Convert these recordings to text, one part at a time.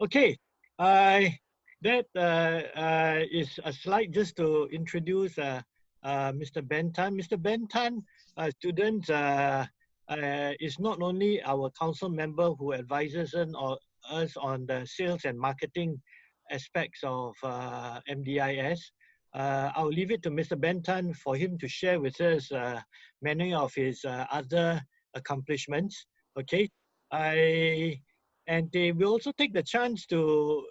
Okay, that is a slide just to introduce Mr. Ben Tan. Mr. Ben Tan, students, is not only our council member who advises us on the sales and marketing aspects of MDIS. I'll leave it to Mr. Ben Tan for him to share with us many of his other accomplishments. Okay, and they will also take the chance to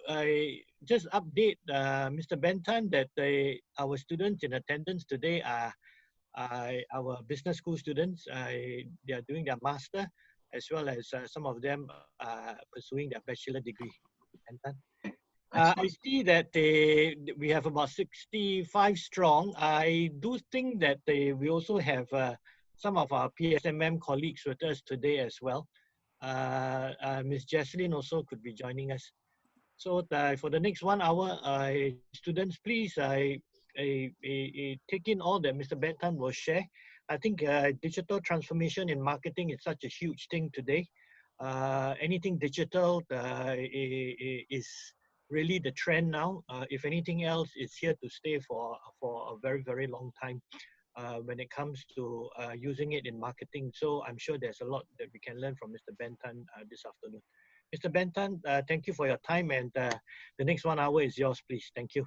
just update Mr. Ben Tan that our students in attendance today are our business school students. They are doing their master, as well as some of them are pursuing their bachelor degree. I see that we have about 65 strong. I do think that we also have some of our PSMM colleagues with us today as well. Ms. Jesselyn also could be joining us. So for the next 1 hour, students, please take in all that Mr. Ben Tan will share. I think digital transformation in marketing is such a huge thing today. Anything digital is really the trend now. If anything else, it's here to stay for a very, very long time when it comes to using it in marketing. So I'm sure there's a lot that we can learn from Mr. Ben Tan this afternoon. Mr. Ben Tan, thank you for your time, and the next 1 hour is yours, please. Thank you.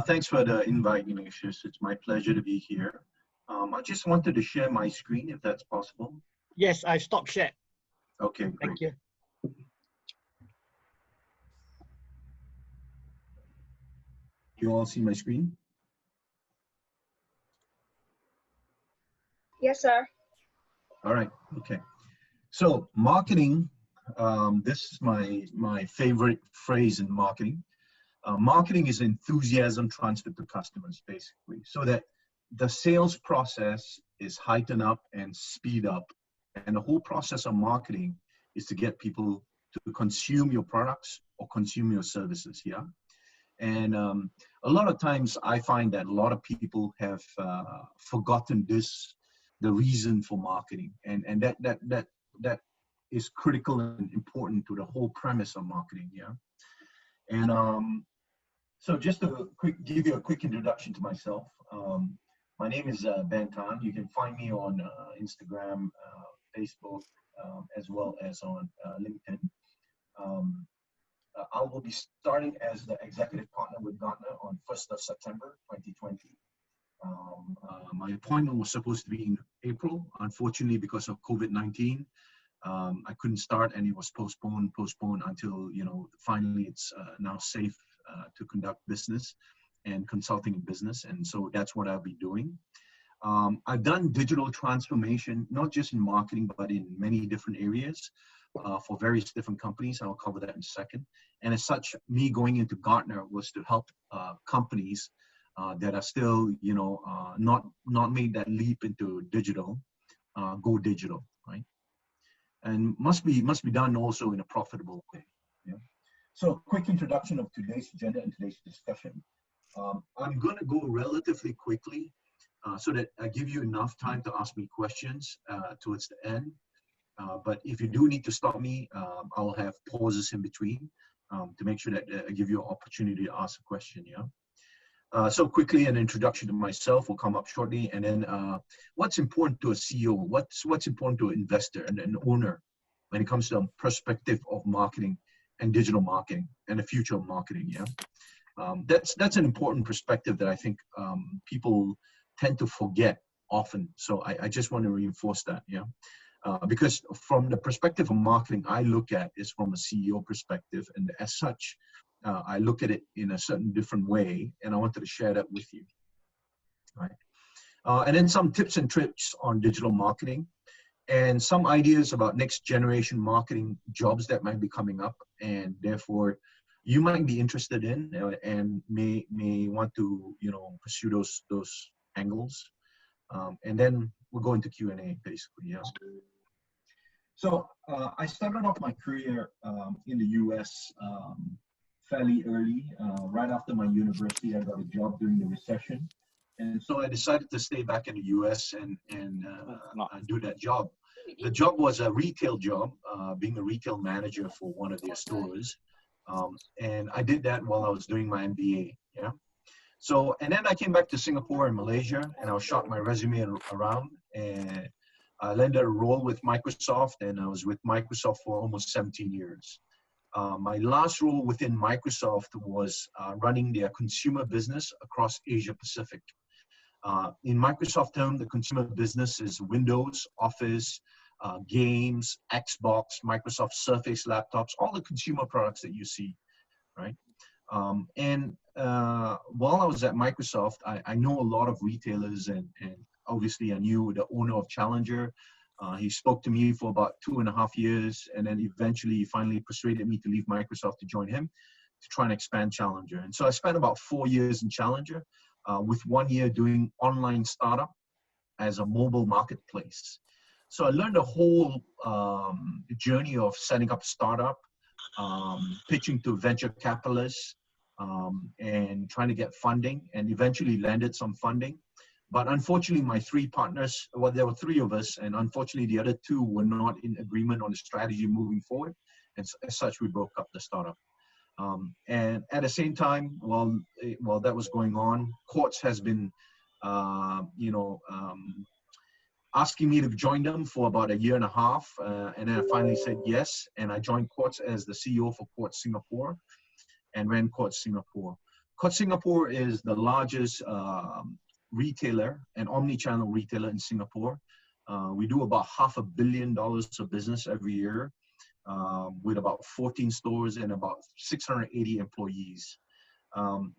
Thanks for the invite, Ignatius. It's my pleasure to be here. I just wanted to share my screen, if that's possible. Yes, I stopped share. Okay, great. Thank you. You all see my screen? Yes, sir. All right, okay. So marketing, this is my favorite phrase in marketing. Marketing is enthusiasm transferred to customers, basically, so that the sales process is heightened up and speed up. And the whole process of marketing is to get people to consume your products or consume your services, yeah? And a lot of times I find that a lot of people have forgotten the reason for marketing. And that is critical and important to the whole premise of marketing, yeah? And so just to give you a quick introduction to myself. My name is Ben Tan. You can find me on Instagram, Facebook, as well as on LinkedIn. I will be starting as the executive partner with Gartner on 1st of September 2020. My appointment was supposed to be in April. Unfortunately, because of COVID-19, I couldn't start, and it was postponed until, finally it's now safe to conduct business and consulting in business. And so that's what I'll be doing. I've done digital transformation, not just in marketing, but in many different areas for various different companies. I'll cover that in a second. And as such, me going into Gartner was to help companies that are still, not made that leap into digital, go digital, right? And must be done also in a profitable way. Yeah. So, quick introduction of today's agenda and today's discussion. I'm going to go relatively quickly so that I give you enough time to ask me questions towards the end. But if you do need to stop me, I'll have pauses in between to make sure that I give you an opportunity to ask a question. Yeah. So quickly, an introduction to myself will come up shortly, and then what's important to a CEO? What's important to an investor and an owner when it comes to the perspective of marketing and digital marketing and the future of marketing? Yeah. That's an important perspective that I think people tend to forget often. So I just want to reinforce that. Yeah. Because from the perspective of marketing, I look at is from a CEO perspective, and as such, I look at it in a certain different way, and I wanted to share that with you. Right. And then some tips and tricks on digital marketing, and some ideas about next generation marketing jobs that might be coming up, and therefore you might be interested in and may want to pursue those angles. And then we'll go into Q&A basically. Yeah. So I started off my career in the US fairly early. Right after my university, I got a job during the recession. And so I decided to stay back in the US and do that job. The job was a retail job, being a retail manager for one of their stores. And I did that while I was doing my MBA. Yeah. So, and then I came back to Singapore and Malaysia, and I shot my resume around, and I landed a role with Microsoft, and I was with Microsoft for almost 17 years. My last role within Microsoft was running their consumer business across Asia Pacific. In Microsoft term, the consumer business is Windows, Office, games, Xbox, Microsoft Surface laptops, all the consumer products that you see, right? While I was at Microsoft, I know a lot of retailers, and obviously I knew the owner of Challenger. He spoke to me for about 2.5 years, and then eventually he finally persuaded me to leave Microsoft to join him to try and expand Challenger. And so I spent about 4 years in Challenger, with 1 year doing online startup as a mobile marketplace. So I learned the whole journey of setting up a startup, pitching to venture capitalists, and trying to get funding, and eventually landed some funding. But unfortunately, my 3 partners, well, there were 3 of us, and unfortunately the other 2 were not in agreement on the strategy moving forward. And as such, we broke up the startup. And at the same time, while that was going on, Quartz has been, asking me to join them for about 1.5 years. And then I finally said yes. And I joined Quartz as the CEO for Quartz Singapore and ran Quartz Singapore. Quartz Singapore is the largest retailer and omni-channel retailer in Singapore. We do about $500 million of business every year, with about 14 stores and about 680 employees.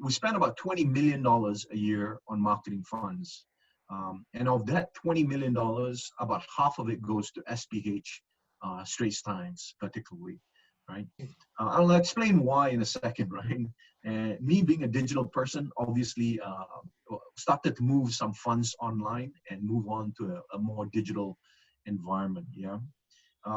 We spend about $20 million a year on marketing funds. And of that $20 million, about half of it goes to SPH, Straits Times particularly, right? I'll explain why in a second, right? And me being a digital person, obviously started to move some funds online and move on to a more digital environment, yeah?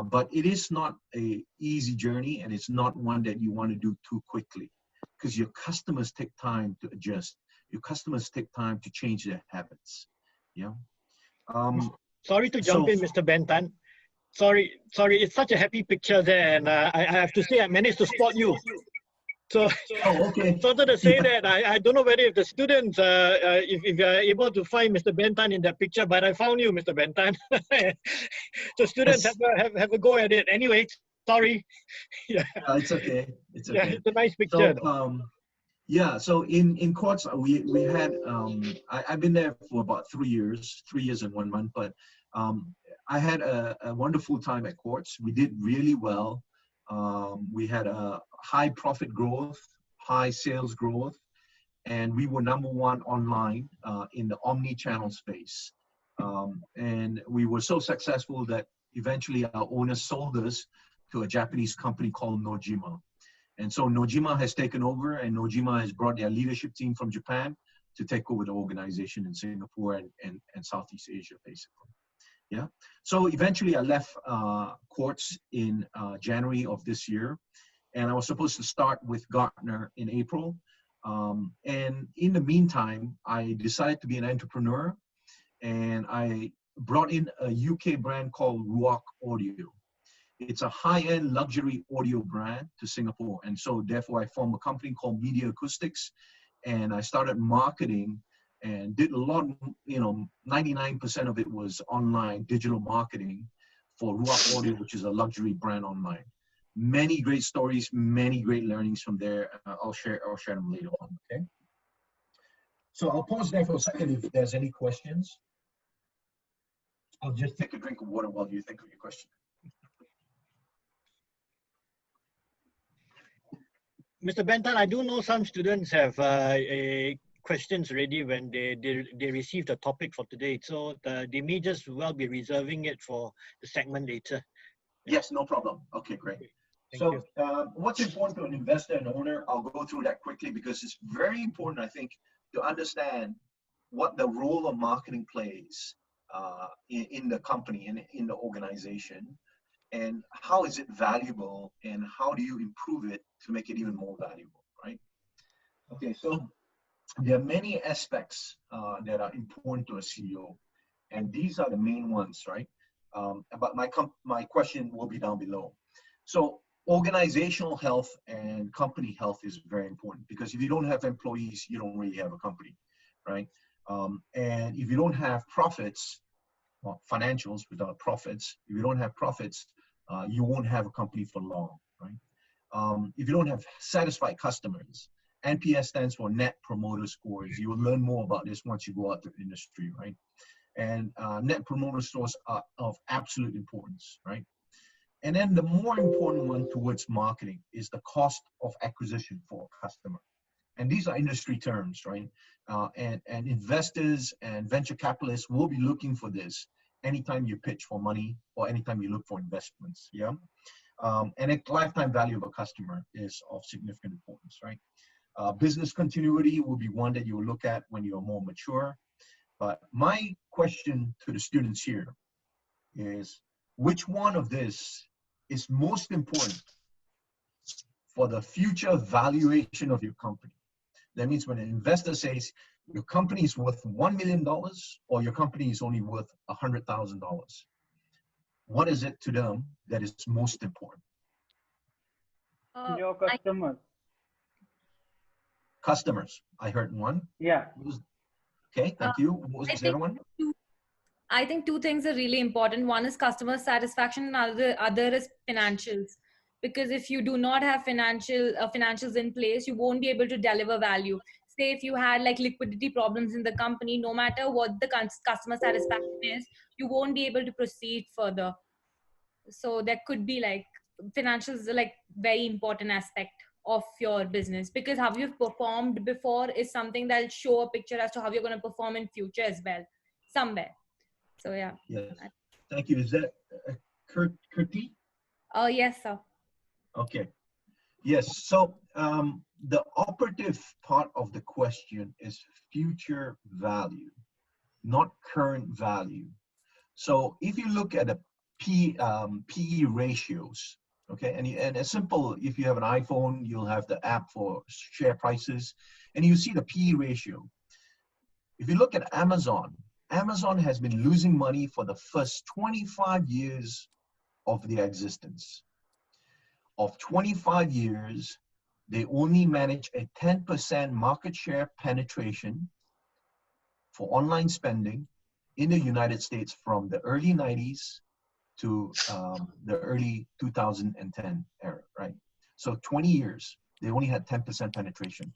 But it is not an easy journey, and it's not one that you want to do too quickly, because your customers take time to adjust. Your customers take time to change their habits. Yeah. Sorry to jump in, Mr. Bentan. Sorry, it's such a happy picture there, and I have to say I managed to spot you. So, okay. So to say that, I don't know whether if the students, if you are able to find Mr. Bentan in that picture, but I found you, Mr. Bentan. So students have a go at it. Anyway, sorry. Yeah. It's okay. It's okay. Yeah, it's a nice picture. So, yeah, so in Quartz, we had, I've been there for about 3 years and 1 month, but I had a wonderful time at Quartz. We did really well. We had a high profit growth, high sales growth, and we were #1 online in the omni-channel space. And we were so successful that eventually our owner sold us to a Japanese company called Nojima. And so Nojima has taken over, and Nojima has brought their leadership team from Japan to take over the organization in Singapore and Southeast Asia, basically. Yeah. So eventually I left Quartz in January of this year, and I was supposed to start with Gartner in April. And in the meantime, I decided to be an entrepreneur, and I brought in a UK brand called Ruach Audio. It's a high-end luxury audio brand to Singapore. And so therefore I formed a company called Media Acoustics, and I started marketing and did a lot, 99% of it was online digital marketing for Ruach Audio, which is a luxury brand online. Many great stories, many great learnings from there. I'll share them later on, okay? So I'll pause there for a second if there's any questions. I'll just take a drink of water while you think of your question. Mr. Bentan, I do know some students have questions ready when they receive the topic for today. So they may just well be reserving it for the segment later. Yes, no problem. Okay, great. So what's important to an investor and owner, I'll go through that quickly because it's very important, I think, to understand what the role of marketing plays in the company and in the organization, and how is it valuable, and how do you improve it to make it even more valuable, right? Okay, so there are many aspects that are important to a CEO, and these are the main ones, right? But my question will be down below. So organizational health and company health is very important, because if you don't have employees, you don't really have a company, right? And if you don't have profits, well, financials without profits, if you don't have profits, you won't have a company for long, right? If you don't have satisfied customers, NPS stands for Net Promoter Scores. You will learn more about this once you go out to the industry, right? And Net Promoter Scores are of absolute importance, right? And then the more important one towards marketing is the cost of acquisition for a customer. And these are industry terms, right? And investors and venture capitalists will be looking for this anytime you pitch for money or anytime you look for investments, yeah? And a lifetime value of a customer is of significant importance, right? Business continuity will be one that you will look at when you're more mature. But my question to the students here is, which one of this is most important for the future valuation of your company? That means when an investor says your company is worth $1 million or your company is only worth $100,000, what is it to them that is most important? Your customers. Customers. I heard one. Yeah. Okay, thank you. What was the other one? I think two things are really important. One is customer satisfaction, and other is financials. Because if you do not have financials in place, you won't be able to deliver value. Say if you had like liquidity problems in the company, no matter what the customer satisfaction is, you won't be able to proceed further. So there could be like financials are like very important aspect of your business, because how you've performed before is something that'll show a picture as to how you're going to perform in future as well, somewhere. So yeah. Yes. Thank you. Is that Kirti? Oh, yes, sir. Okay. Yes. So the operative part of the question is future value, not current value. So if you look at the PE ratios, okay, and a simple, if you have an iPhone, you'll have the app for share prices, and you see the PE ratio. If you look at Amazon, Amazon has been losing money for the first 25 years of their existence. Of 25 years, they only manage a 10% market share penetration for online spending in the United States from the early 90s to the early 2010 era, right? So 20 years, they only had 10% penetration.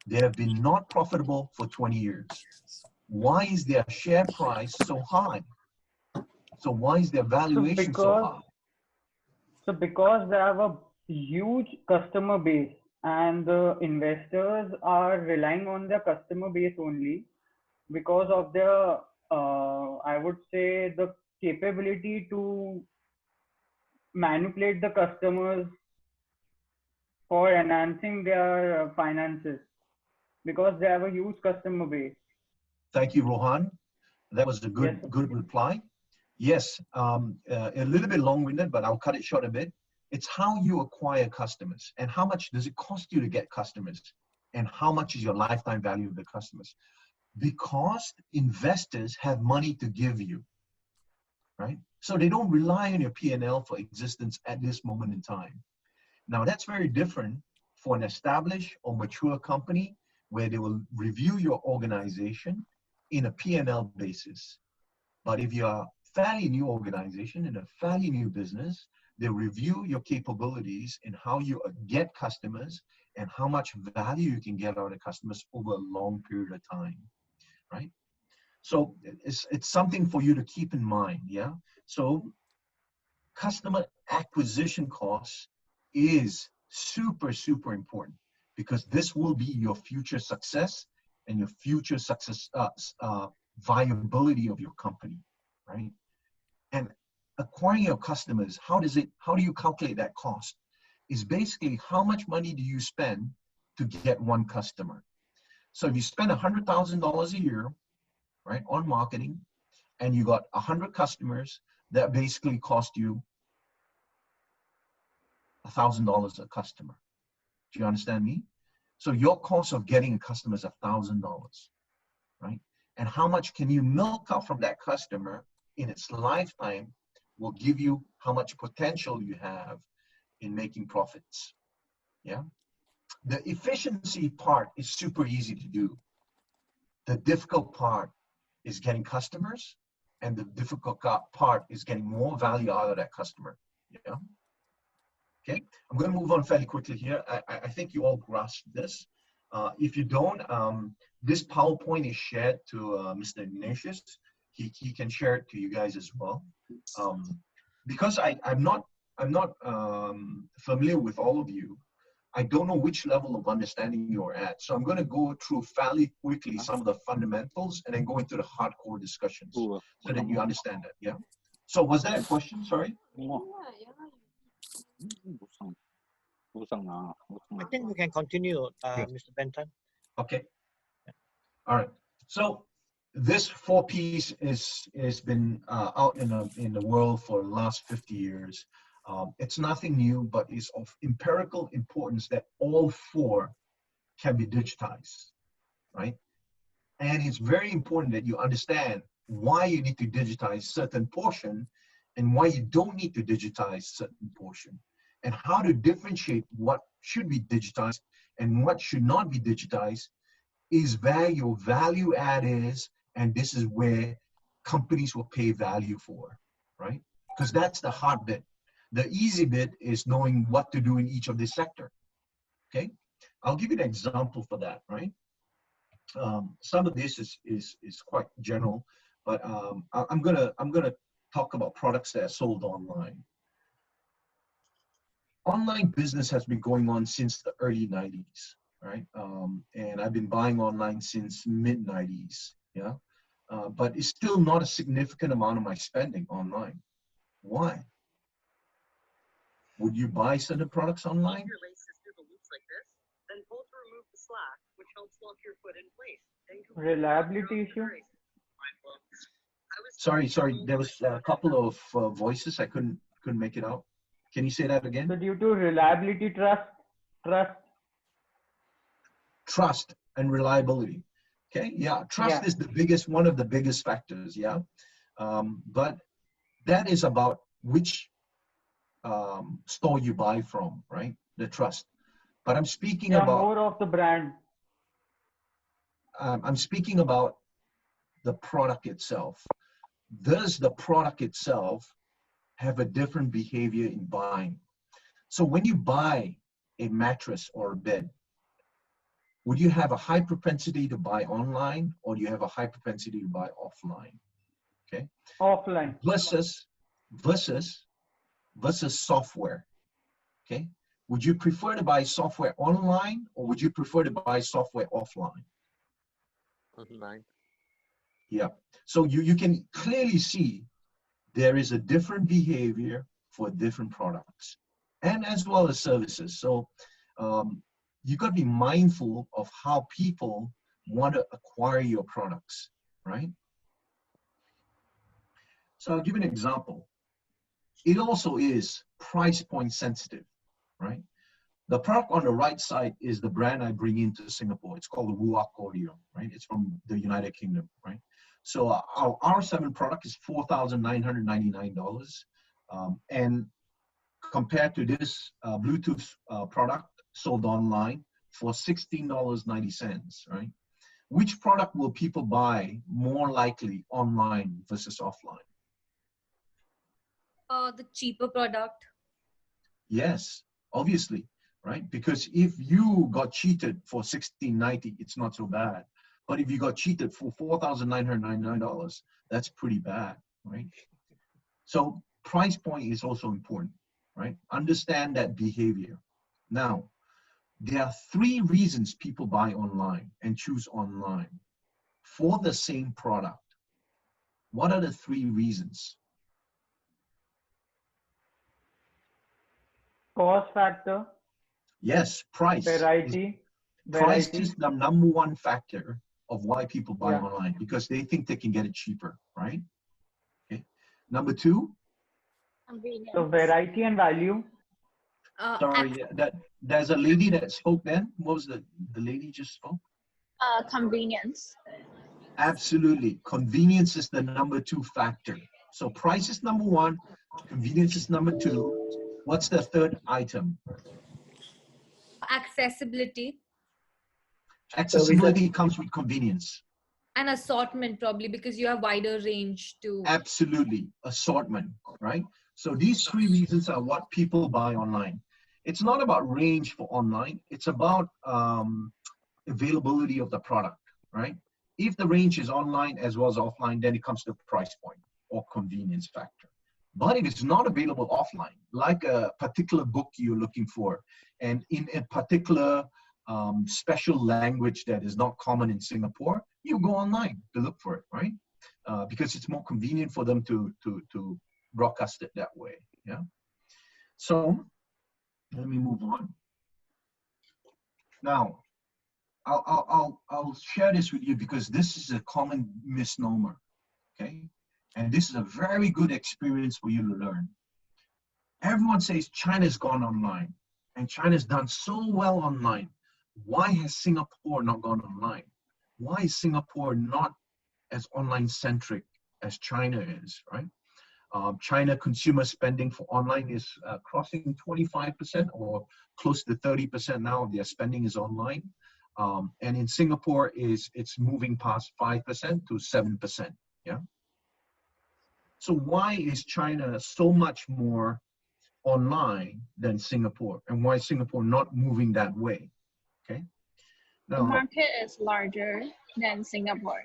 They have been not profitable for 20 years. Why is their share price so high? So why is their valuation so high? So because they have a huge customer base, and the investors are relying on their customer base only because of their, I would say, the capability to manipulate the customers for enhancing their finances, because they have a huge customer base. Thank you, Rohan. That was a good reply. Yes, a little bit long-winded, but I'll cut it short a bit. It's how you acquire customers and how much does it cost you to get customers and how much is your lifetime value of the customers. Because investors have money to give you, right? So they don't rely on your P&L for existence at this moment in time. Now that's very different for an established or mature company where they will review your organization in a P&L basis. But if you're a fairly new organization in a fairly new business, they review your capabilities in how you get customers and how much value you can get out of customers over a long period of time, right? So it's something for you to keep in mind, yeah? So customer acquisition costs is super, super important because this will be your future success and your future success, viability of your company, right? And acquiring your customers, how do you calculate that cost? Is basically how much money do you spend to get one customer? So if you spend $100,000 a year, right, on marketing, and you got 100 customers, that basically cost you $1,000 a customer. Do you understand me? So your cost of getting a customer is $1,000, right? And how much can you milk out from that customer in its lifetime will give you how much potential you have in making profits. Yeah. The efficiency part is super easy to do. The difficult part is getting customers, and the difficult part is getting more value out of that customer. Yeah. Okay. I'm going to move on fairly quickly here. I think you all grasped this. If you don't, this PowerPoint is shared to Mr. Ignatius. He can share it to you guys as well. Because I'm not familiar with all of you, I don't know which level of understanding you're at. So I'm going to go through fairly quickly some of the fundamentals and then go into the hardcore discussions so that you understand it. Yeah. So was that a question? Sorry. I think we can continue, Mr. Benton. Okay. All right. So this 4Ps is been out in the world for the last 50 years. It's nothing new, but it's of empirical importance that all 4 can be digitized, right? And it's very important that you understand why you need to digitize certain portion and why you don't need to digitize certain portion, and how to differentiate what should be digitized and what should not be digitized is where your value add is, and this is where companies will pay value for, right? Because that's the hard bit. The easy bit is knowing what to do in each of this sector, okay? I'll give you an example for that, right? Some of this is quite general, but I'm gonna talk about products that are sold online. Online business has been going on since the early 90s, right? And I've been buying online since mid 90s, yeah? But it's still not a significant amount of my spending online. Why? Would you buy certain products online? Your laces through the loops like this, then pull to remove the slack, which helps lock your foot in place. Reliability issue? Sorry. There was a couple of voices. I couldn't make it out. Can you say that again? So due to reliability, Trust and reliability. Okay. Yeah. Trust is the biggest, one of the biggest factors. Yeah. But that is about which store you buy from, right? The trust. But I'm speaking about more of the brand. I'm speaking about the product itself. Does the product itself have a different behavior in buying? So when you buy a mattress or a bed, would you have a high propensity to buy online, or do you have a high propensity to buy offline? Okay. Offline. Versus software. Okay. Would you prefer to buy software online, or would you prefer to buy software offline? Online. Yeah. So you can clearly see there is a different behavior for different products and as well as services. So you got to be mindful of how people want to acquire your products, right? So I'll give you an example. It also is price point sensitive, right? The product on the right side is the brand I bring into Singapore. It's called the Wuak Audio, right? It's from the United Kingdom, right? So our R7 product is $4,999. And compared to this Bluetooth product sold online for $16.90, right? Which product will people buy more likely online versus offline? The cheaper product. Yes, obviously, right? Because if you got cheated for $16.90, it's not so bad. But if you got cheated for $4,999, that's pretty bad, right? So price point is also important, right? Understand that behavior. Now, there are 3 reasons people buy online and choose online for the same product. What are the 3 reasons? Cost factor. Yes, price. Variety. Price is the #1 factor of why people buy online, because they think they can get it cheaper, right? Okay. Number 2. Convenience. So variety and value. Sorry, there's a lady that spoke then. What was the lady just spoke? Convenience. Absolutely. Convenience is the #2 factor. So price is #1, Convenience is number 2. What's the third item? Accessibility. Accessibility comes with convenience. And assortment, probably, because you have wider range to. Absolutely. Assortment, right? So these 3 reasons are what people buy online. It's not about range for online. It's about availability of the product, right? If the range is online as well as offline, then it comes to price point or convenience factor. But if it's not available offline, like a particular book you're looking for, and in a particular special language that is not common in Singapore, you go online to look for it, right? Because it's more convenient for them to broadcast it that way. Yeah. So let me move on. Now, I'll share this with you because this is a common misnomer. Okay, and this is a very good experience for you to learn. Everyone says China's gone online, and China's done so well online. Why has Singapore not gone online? Why is Singapore not as online-centric as China is, right? China consumer spending for online is crossing 25% or close to 30% now of their spending is online. And in Singapore, it's moving past 5% to 7%, yeah? So why is China so much more online than Singapore? And why is Singapore not moving that way? Okay. The Now, market is larger than Singapore.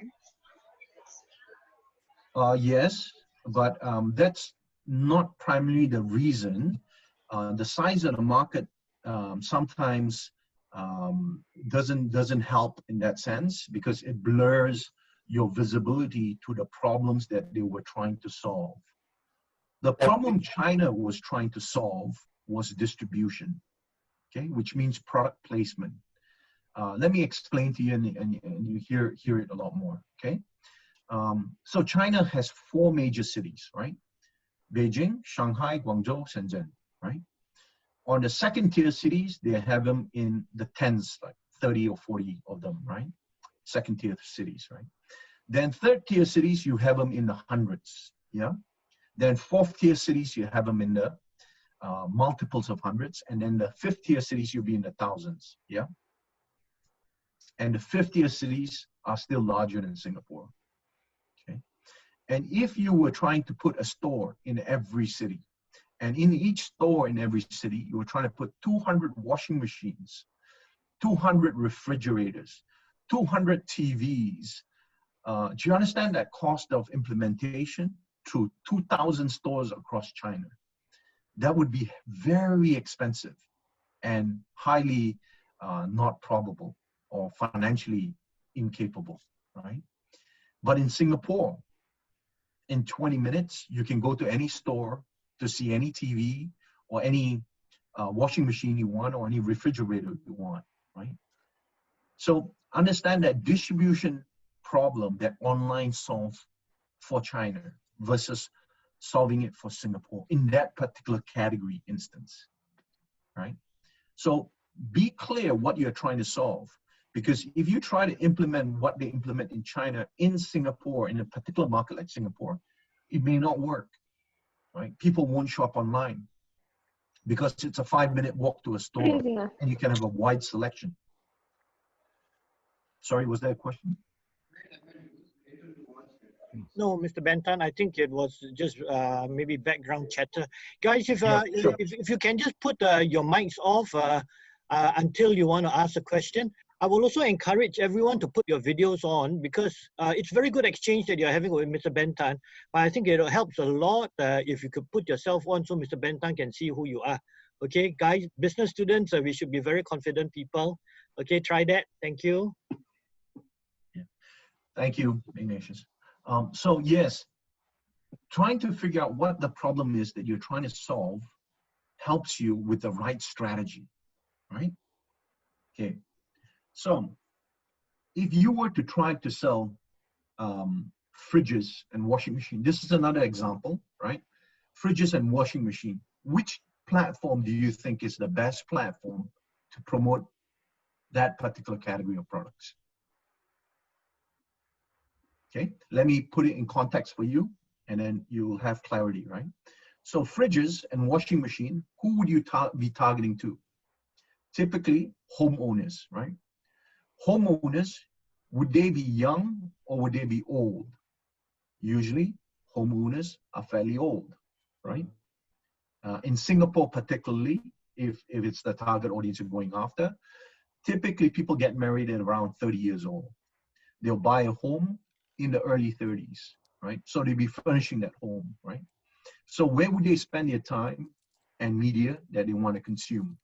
yes, but that's not primarily the reason. The size of the market sometimes doesn't help in that sense because it blurs your visibility to the problems that they were trying to solve. The problem China was trying to solve was distribution, okay, which means product placement. Let me explain to you, and you hear it a lot more, okay? So China has 4 major cities, right? Beijing, Shanghai, Guangzhou, Shenzhen, right? On the second-tier cities, they have them in the tens, like 30 or 40 of them, right? Second-tier cities, right? Then third-tier cities, you have them in the hundreds, yeah? Then fourth-tier cities, you have them in the multiples of hundreds. And then the fifth-tier cities, you'll be in the thousands, yeah? And the fifth-tier cities are still larger than Singapore, okay? And if you were trying to put a store in every city, and in each store in every city, you were trying to put 200 washing machines, 200 refrigerators, 200 TVs. Do you understand that cost of implementation through 2,000 stores across China? That would be very expensive and highly not probable or financially incapable, right? But in Singapore, in 20 minutes, you can go to any store to see any TV or any washing machine you want or any refrigerator you want, right? So understand that distribution problem that online solves for China versus solving it for Singapore in that particular category instance, right? So be clear what you're trying to solve, because if you try to implement what they implement in China in Singapore, in a particular market like Singapore, it may not work, right? People won't shop online because it's a 5-minute walk to a store and you can have a wide selection. Sorry, was there a question? No, Mr. Bentan, I think it was just maybe background chatter. Guys, if Yeah, sure. if you can just put your mics off until you want to ask a question. I will also encourage everyone to put your videos on because it's very good exchange that you're having with Mr. Bentan. But I think it helps a lot if you could put yourself on so Mr. Bentan can see who you are. Okay, guys, business students, we should be very confident people. Okay, try that. Thank you. Yeah. Thank you, Ignatius. So yes, trying to figure out what the problem is that you're trying to solve helps you with the right strategy, right? Okay. So if you were to try to sell fridges and washing machine, this is another example, right? Fridges and washing machine. Which platform do you think is the best platform to promote that particular category of products? Okay, let me put it in context for you and then you'll have clarity, right? So fridges and washing machine, who would you be targeting to? Typically homeowners, right? Homeowners, would they be young or would they be old? Usually homeowners are fairly old, right? In Singapore particularly, if it's the target audience you're going after, typically people get married at around 30 years old. They'll buy a home in the early 30s, right? So they'll be furnishing that home, right? So where would they spend their time and media that they want to consume,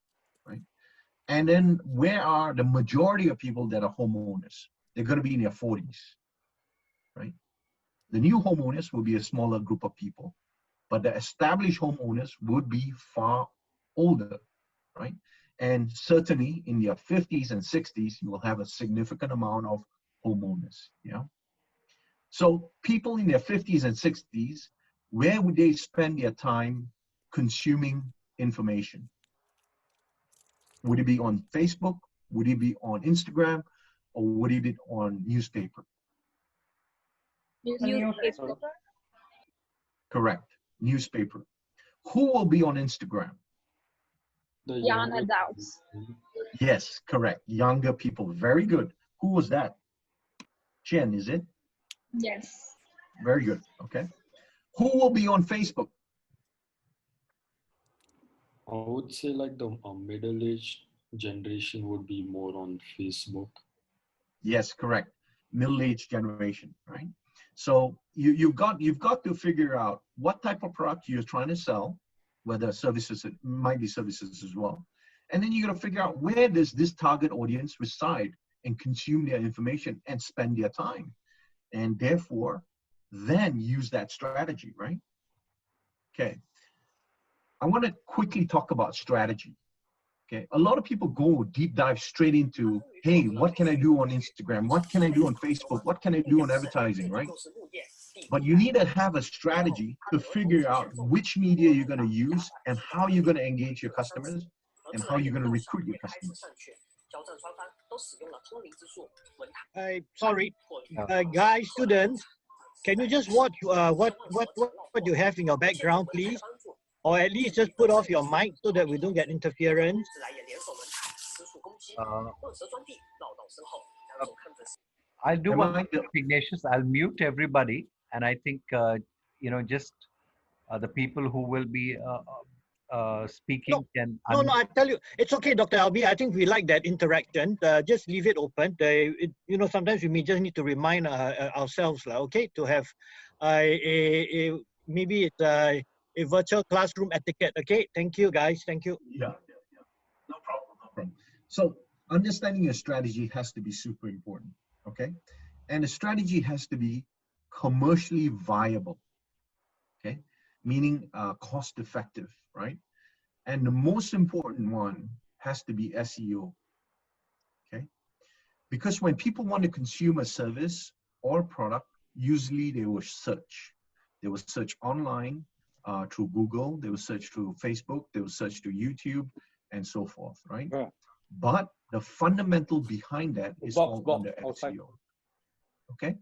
right? And then where are the majority of people that are homeowners? They're going to be in their 40s, right? The new homeowners will be a smaller group of people, but the established homeowners would be far older, right? And certainly in their 50s and 60s, you will have a significant amount of homeowners, yeah? So people in their 50s and 60s, where would they spend their time consuming information? Would it be on Facebook? Would it be on Instagram? Or would it be on newspaper? Newspaper. Correct, newspaper. Who will be on Instagram? Young adults. Yes, correct, younger people, very good. Who was that? Jen, is it? Yes. Very good, okay. Who will be on Facebook? I would say like the middle-aged generation would be more on Facebook. Yes, correct. Middle-aged generation, right? So you've got to figure out what type of product you're trying to sell, whether services, it might be services as well. And then you got to figure out where does this target audience reside and consume their information and spend their time. And therefore, then use that strategy, right? Okay. I want to quickly talk about strategy. Okay. A lot of people go deep dive straight into, hey, what can I do on Instagram? What can I do on Facebook? What can I do on advertising, right? But you need to have a strategy to figure out which media you're going to use and how you're going to engage your customers and how you're going to recruit your customers. Sorry, guys, students, can you just watch what you have in your background, please? Or at least just put off your mic so that we don't get interference. I'll do one thing, Ignatius. I'll mute everybody, and I think just the people who will be speaking can. No, I tell you, it's okay, Dr. Albi. I think we like that interaction. Just leave it open. Sometimes we may just need to remind ourselves, okay, to have maybe it's a virtual classroom etiquette. Okay, thank you, guys. Thank you. Yeah. No problem. So understanding your strategy has to be super important, okay? And the strategy has to be commercially viable, okay? Meaning cost effective, right? And the most important one has to be SEO, okay? Because when people want to consume a service or product, usually they will search. They will search online through Google, they will search through Facebook, they will search through YouTube, and so forth, right? Yeah. But the fundamental behind that is all under SEO, okay?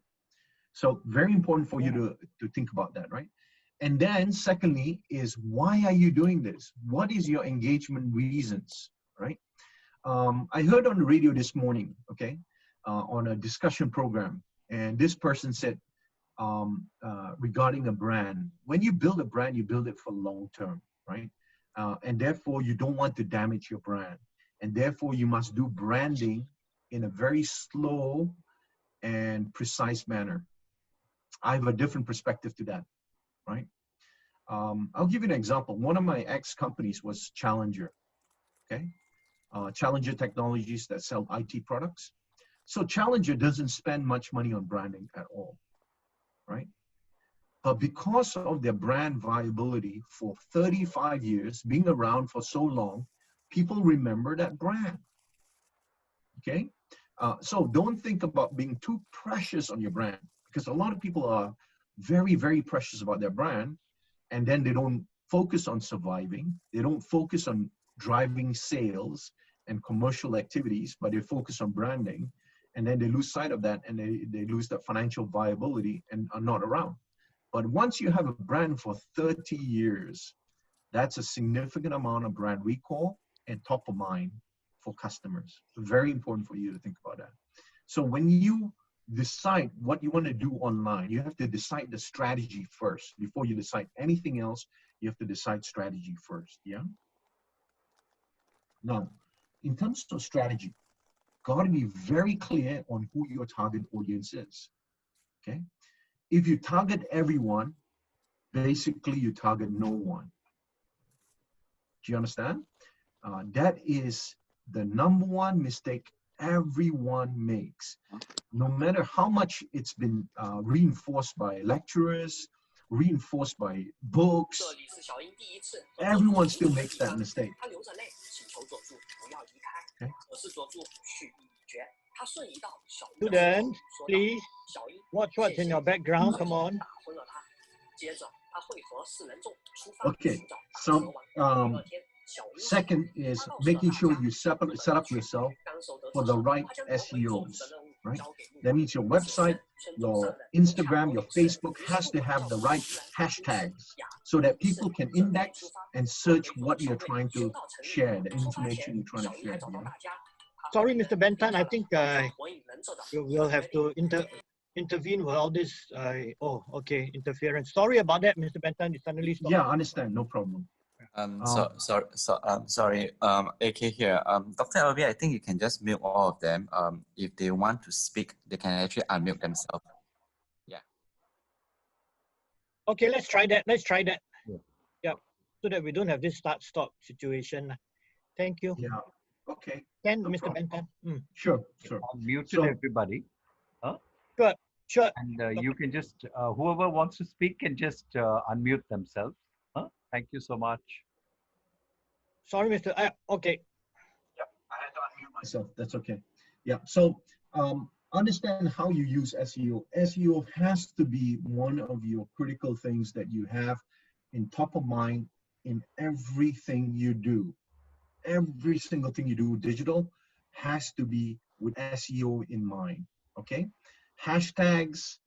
So very important for you to think about that, right? And then secondly is, why are you doing this? What is your engagement reasons, right? I heard on the radio this morning, okay, on a discussion program, and this person said, regarding a brand, when you build a brand, you build it for long term, right? And therefore you don't want to damage your brand. And therefore you must do branding in a very slow and precise manner. I have a different perspective to that, right? I'll give you an example. One of my ex-companies was Challenger, okay? Challenger Technologies that sell IT products. So Challenger doesn't spend much money on branding at all, right? But because of their brand viability for 35 years, being around for so long, people remember that brand, okay? So don't think about being too precious on your brand, because a lot of people are very, very precious about their brand, and then they don't focus on surviving. They don't focus on driving sales and commercial activities, but they focus on branding, and then they lose sight of that, and they lose that financial viability and are not around. But once you have a brand for 30 years, that's a significant amount of brand recall and top of mind for customers. Very important for you to think about that. So when you decide what you want to do online, you have to decide the strategy first. Before you decide anything else, you have to decide strategy first, yeah? Now, in terms of strategy, got to be very clear on who your target audience is, okay? If you target everyone, basically you target no one. Do you understand? That is the number one mistake everyone makes. No matter how much it's been reinforced by lecturers, reinforced by books, everyone still makes that mistake. Okay. Students, please watch what's in your background. Come on. Okay, so second is making sure you set up yourself for the right SEOs, right? That means your website, your Instagram, your Facebook has to have the right hashtags so that people can index and search what you're trying to share, the information you're trying to share. You know? Sorry, Mr. Benton, I think you will have to intervene with all this. Interference. Sorry about that, Mr. Benton. You suddenly stopped. Yeah, I understand. No problem. Sorry, AK here. Dr. LV, I think you can just mute all of them. If they want to speak, they can actually unmute themselves. Yeah. Okay, let's try that. Let's try that. Yeah. Yeah, so that we don't have this start-stop situation. Thank you. Yeah. Okay. Can No Mr. problem. Benton? Sure, sure. I've muted So- everybody. Sure, sure. And you can just, whoever wants to speak can just unmute themselves. Thank you so much. Sorry, Mr. Okay. Yeah, I had to unmute myself. That's okay. Yeah. So understand how you use SEO. SEO has to be one of your critical things that you have in top of mind in everything you do. Every single thing you do digital has to be with SEO in mind. Okay. Hashtags,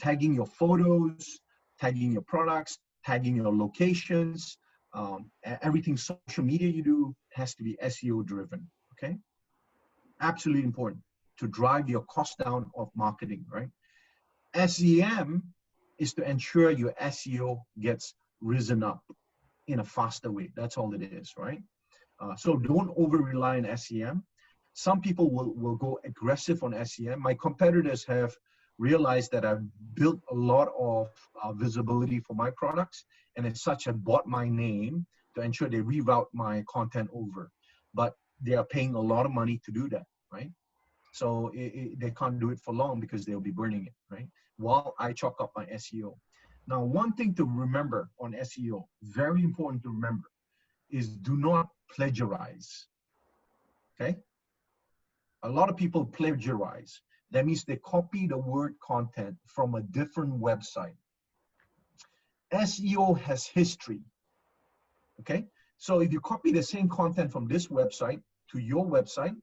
tagging your photos, tagging your products, tagging your locations. Everything social media you do has to be SEO driven, okay? Absolutely important to drive your cost down of marketing, right? SEM is to ensure your SEO gets risen up in a faster way. That's all it is, right? So don't over rely on SEM. Some people will go aggressive on SEM. My competitors have realized that I've built a lot of visibility for my products, and as such, I bought my name to ensure they reroute my content over. But they are paying a lot of money to do that, right? So they can't do it for long because they'll be burning it, right? While I chalk up my SEO. Now, one thing to remember on SEO, very important to remember, is do not plagiarize, okay? A lot of people plagiarize. That means they copy the word content from a different website. SEO has history, okay? So if you copy the same content from this website to your website,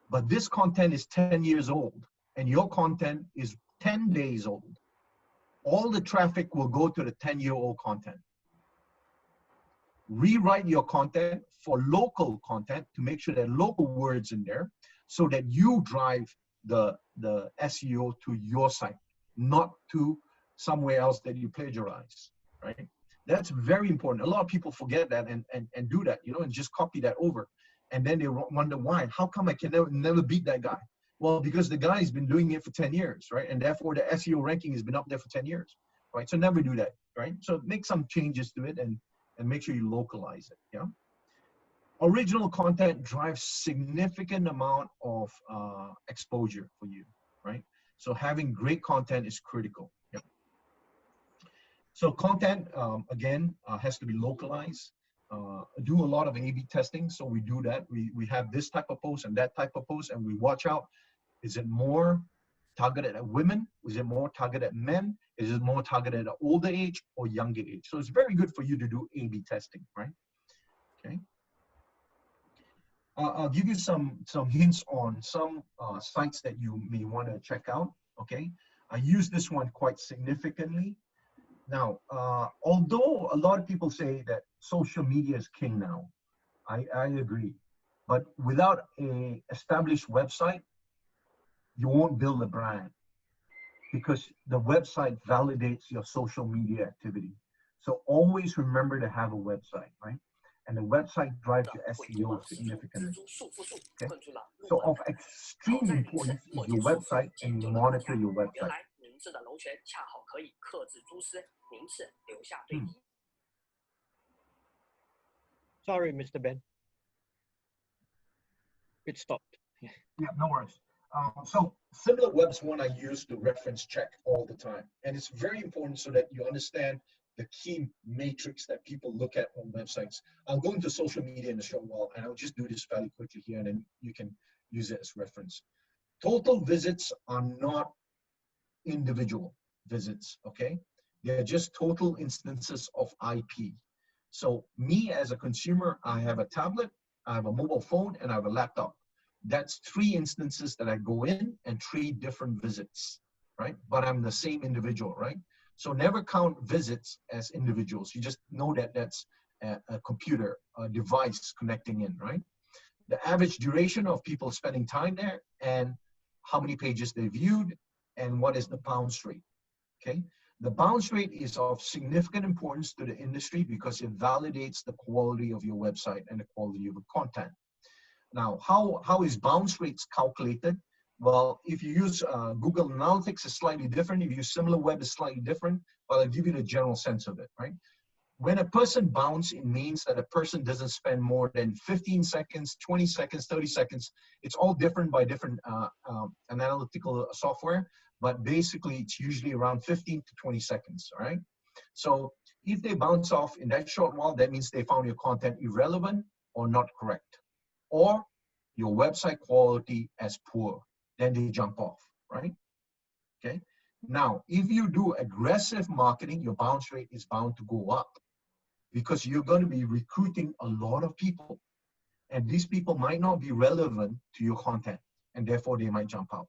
but this content is 10 years old and your content is 10 days old, all the traffic will go to the 10-year-old content. Rewrite your content for local content to make sure that local words in there so that you drive the SEO to your site, not to somewhere else that you plagiarize, right? That's very important. A lot of people forget that and do that, you know, and just copy that over. And then they wonder why. How come I can never beat that guy? Well, because the guy's been doing it for 10 years, right? And therefore the SEO ranking has been up there for 10 years, right? So never do that, right? So make some changes to it and make sure you localize it, yeah? Original content drives significant amount of exposure for you, right? So having great content is critical. Yeah. So content, again, has to be localized. Do a lot of A/B testing. So we do that. We have this type of post and that type of post, and we watch out. Is it more targeted at women? Is it more targeted at men? Is it more targeted at older age or younger age? So it's very good for you to do A/B testing, right? Okay. I'll give you some hints on some sites that you may want to check out. Okay. I use this one quite significantly. Now, although a lot of people say that social media is king now, I agree. But without a established website, you won't build a brand, because the website validates your social media activity. So always remember to have a website, right? And the website drives your SEO significantly. Okay? So of extreme importance is your website, and you monitor your website. Sorry, Mr. Ben. It stopped. Yeah, no worries. So SimilarWeb's one I use to reference check all the time. And it's very important so that you understand the key matrix that people look at on websites. I'll go into social media in a short while, and I'll just do this fairly quickly here, and then you can use it as reference. Total visits are not individual visits, okay? They're just total instances of IP. So me as a consumer, I have a tablet, I have a mobile phone, and I have a laptop. That's 3 instances that I go in, and 3 different visits, right? But I'm the same individual, right? So never count visits as individuals. You just know that that's a computer, a device connecting in, right? The average duration of people spending time there, and how many pages they viewed, and what is the bounce rate, okay? The bounce rate is of significant importance to the industry because it validates the quality of your website and the quality of the content. Now, how is bounce rates calculated? Well, if you use Google Analytics, it's slightly different. If you use SimilarWeb, it's slightly different, but I'll give you the general sense of it, right? When a person bounces, it means that a person doesn't spend more than 15 seconds, 20 seconds, 30 seconds. It's all different by different analytical software, but basically it's usually around 15 to 20 seconds, all right? So if they bounce off in that short while, that means they found your content irrelevant or not correct, or your website quality as poor, then they jump off, right? Okay. Now, if you do aggressive marketing, your bounce rate is bound to go up because you're going to be recruiting a lot of people, and these people might not be relevant to your content, and therefore they might jump out.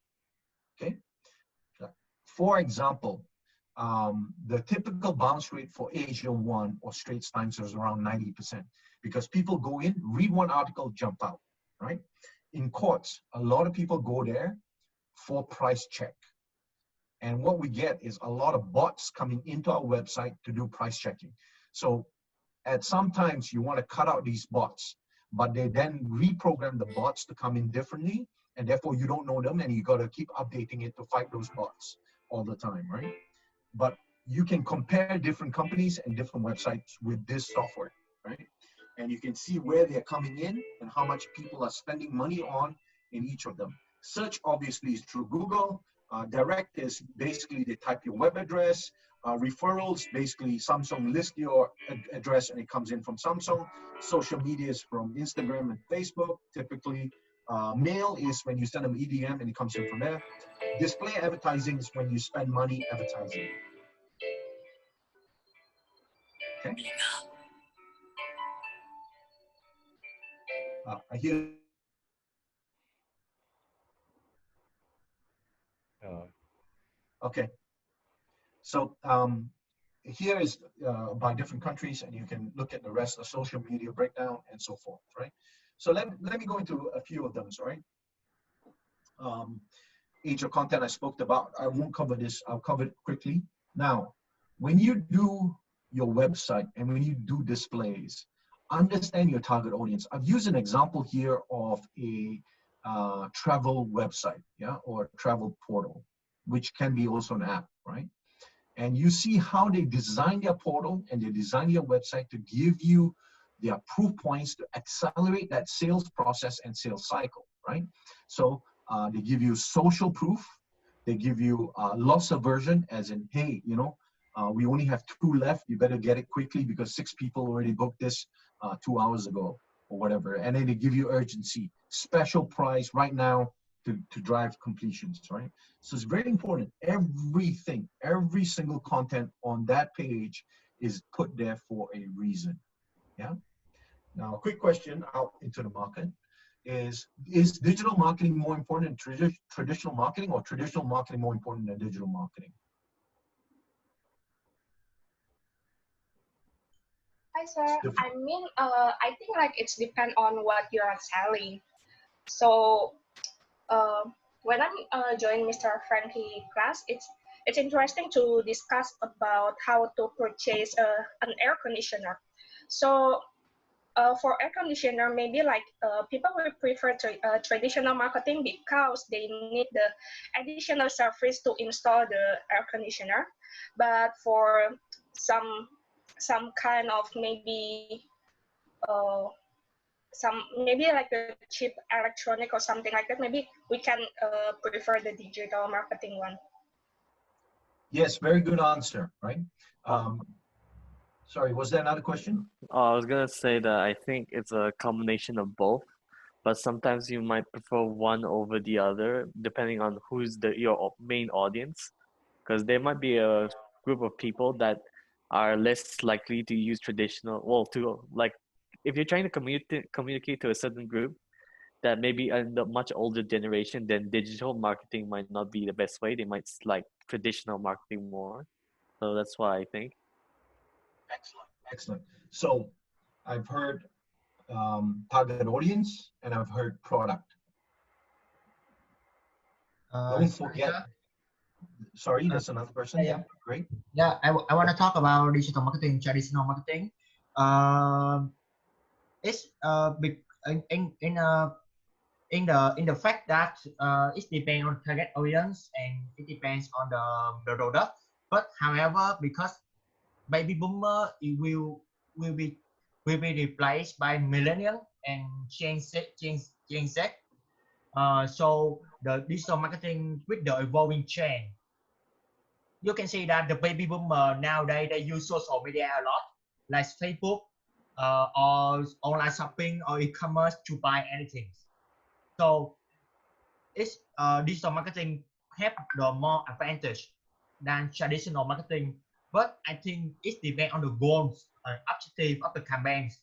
Okay. For example, the typical bounce rate for Asia 1 or Straits Times is around 90%, because people go in, read one article, jump out, right? In courts, a lot of people go there for price check. And what we get is a lot of bots coming into our website to do price checking. So at sometimes you want to cut out these bots, but they then reprogram the bots to come in differently, and therefore you don't know them, and you got to keep updating it to fight those bots all the time, right? But you can compare different companies and different websites with this software, right? And you can see where they're coming in and how much people are spending money on in each of them. Search obviously is through Google. Direct is basically they type your web address. Referrals, basically Samsung lists your address and it comes in from Samsung. Social media is from Instagram and Facebook. Typically, mail is when you send them EDM and it comes in from there. Display advertising is when you spend money advertising. Okay. I hear. Okay. So here is by different countries, and you can look at the rest of the social media breakdown and so forth, right? So let me go into a few of them, right? Age of content I spoke about. I won't cover this. I'll cover it quickly. Now, when you do your website and when you do displays, understand your target audience. I've used an example here of a travel website, yeah, or a travel portal, which can be also an app, right? And you see how they design their portal and they design your website to give you their proof points to accelerate that sales process and sales cycle, right? So they give you social proof. They give you loss aversion, as in, hey, you know, we only have 2 left. You better get it quickly because 6 people already booked this 2 hours ago or whatever. And then they give you urgency, special price right now to drive completions, right? So it's very important. Everything, every single content on that page is put there for a reason, yeah? Now, a quick question out into the market. is digital marketing more important than traditional marketing, or traditional marketing more important than digital marketing? Hi, sir. I think like it's depend on what you are selling. So when I'm joining Mr. Frankie class, it's interesting to discuss about how to purchase an air conditioner. So for air conditioner, maybe like people will prefer traditional marketing because they need the additional service to install the air conditioner. But for some kind of maybe maybe like a cheap electronic or something like that, maybe we can prefer the digital marketing one. Yes, very good answer, right? Sorry, was there another question? I was gonna say that I think it's a combination of both, but sometimes you might prefer one over the other depending on who's your main audience, because there might be a group of people that are less likely to use traditional, well, to like if you're trying to communicate to a certain group that maybe in the much older generation, then digital marketing might not be the best way. They might like traditional marketing more. So that's why I think. Excellent, excellent. So I've heard target audience and I've heard product. Don't forget. Sorry, that's another person. Yeah, great. Yeah, I want to talk about digital marketing, traditional marketing. It's in the fact that it depends on target audience and it depends on the product. But however, because baby boomer it will be replaced by millennial and Gen Z. So the digital marketing with the evolving trend, you can see that the baby boomer nowadays they use social media a lot, like Facebook, or online shopping or e-commerce to buy anything. So it's digital marketing have the more advantage than traditional marketing. But I think it depends on the goals and objective of the campaigns.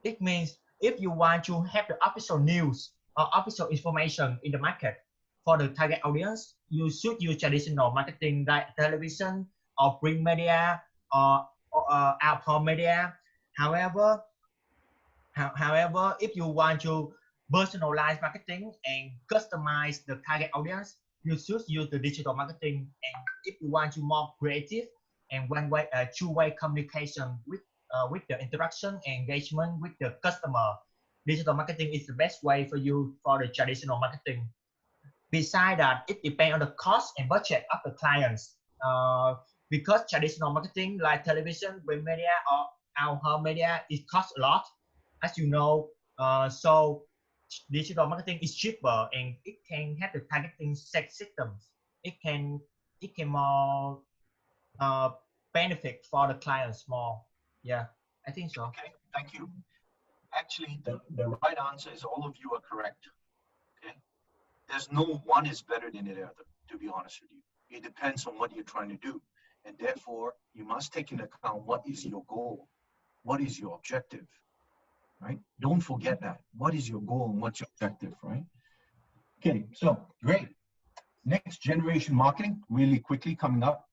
It means if you want to have the official news or official information in the market for the target audience, you should use traditional marketing like television or print media or outdoor media. However, if you want to personalize marketing and customize the target audience, you should use the digital marketing. And if you want to more creative and one-way, two-way communication with the interaction and engagement with the customer, digital marketing is the best way for you for the traditional marketing. Besides that, it depends on the cost and budget of the clients. Because traditional marketing like television, print media, or out-home media, it costs a lot, as you know. So digital marketing is cheaper and it can have the targeting systems. It can more benefit for the clients more. Yeah, I think so. Okay, thank you. Actually, the right answer is all of you are correct. Okay, there's no one is better than the other, to be honest with you. It depends on what you're trying to do. And therefore, you must take into account what is your goal, what is your objective, right? Don't forget that. What is your goal and what's your objective, right? Okay, so great. Next generation marketing, really quickly coming up.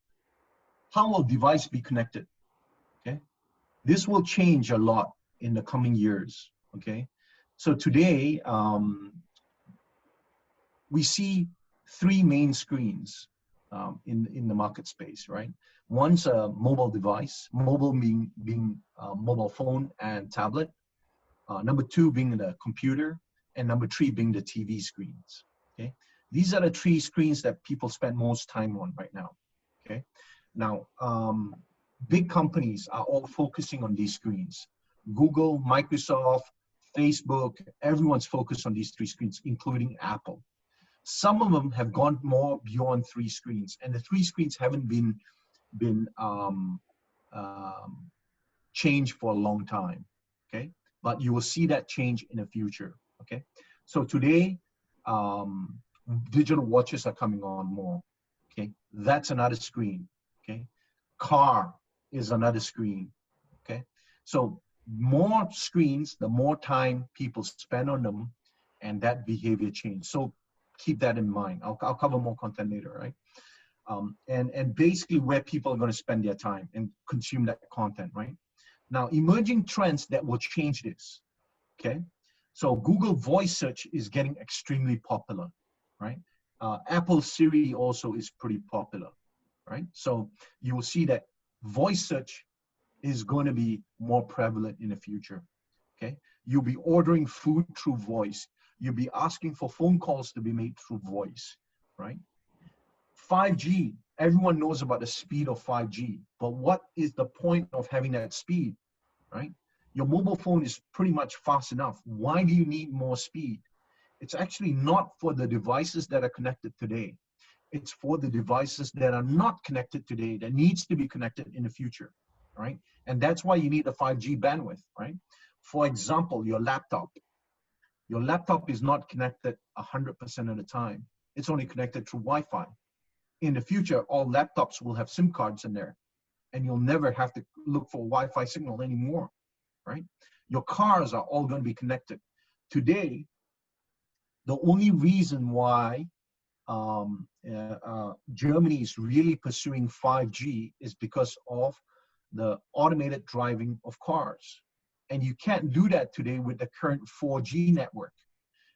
How will device be connected? Okay, this will change a lot in the coming years. Okay, so today we see three main screens in the market space, right? One's a mobile device, mobile being mobile phone and tablet. Number two being the computer, and number three being the TV screens. Okay, these are the three screens that people spend most time on right now. Okay, now big companies are all focusing on these screens. Google, Microsoft, Facebook, everyone's focused on these three screens, including Apple. Some of them have gone more beyond three screens, and the three screens haven't been changed for a long time. Okay, but you will see that change in the future. Okay, so today digital watches are coming on more. Okay, that's another screen. Okay, car is another screen. Okay, so more screens, the more time people spend on them, and that behavior change. So keep that in mind. I'll cover more content later, right? And basically where people are going to spend their time and consume that content, right? Now, emerging trends that will change this, okay? So Google voice search is getting extremely popular, right? Apple Siri also is pretty popular, right? So you will see that voice search is going to be more prevalent in the future, okay? You'll be ordering food through voice. You'll be asking for phone calls to be made through voice, right? 5G, everyone knows about the speed of 5G, but what is the point of having that speed, right? Your mobile phone is pretty much fast enough. Why do you need more speed? It's actually not for the devices that are connected today. It's for the devices that are not connected today that needs to be connected in the future, right? And that's why you need a 5G bandwidth, right? For example, your laptop. Your laptop is not connected 100% of the time. It's only connected through Wi-Fi. In the future, all laptops will have SIM cards in there, and you'll never have to look for a Wi-Fi signal anymore, right? Your cars are all going to be connected. Today, the only reason why Germany is really pursuing 5G is because of the automated driving of cars. And you can't do that today with the current 4G network,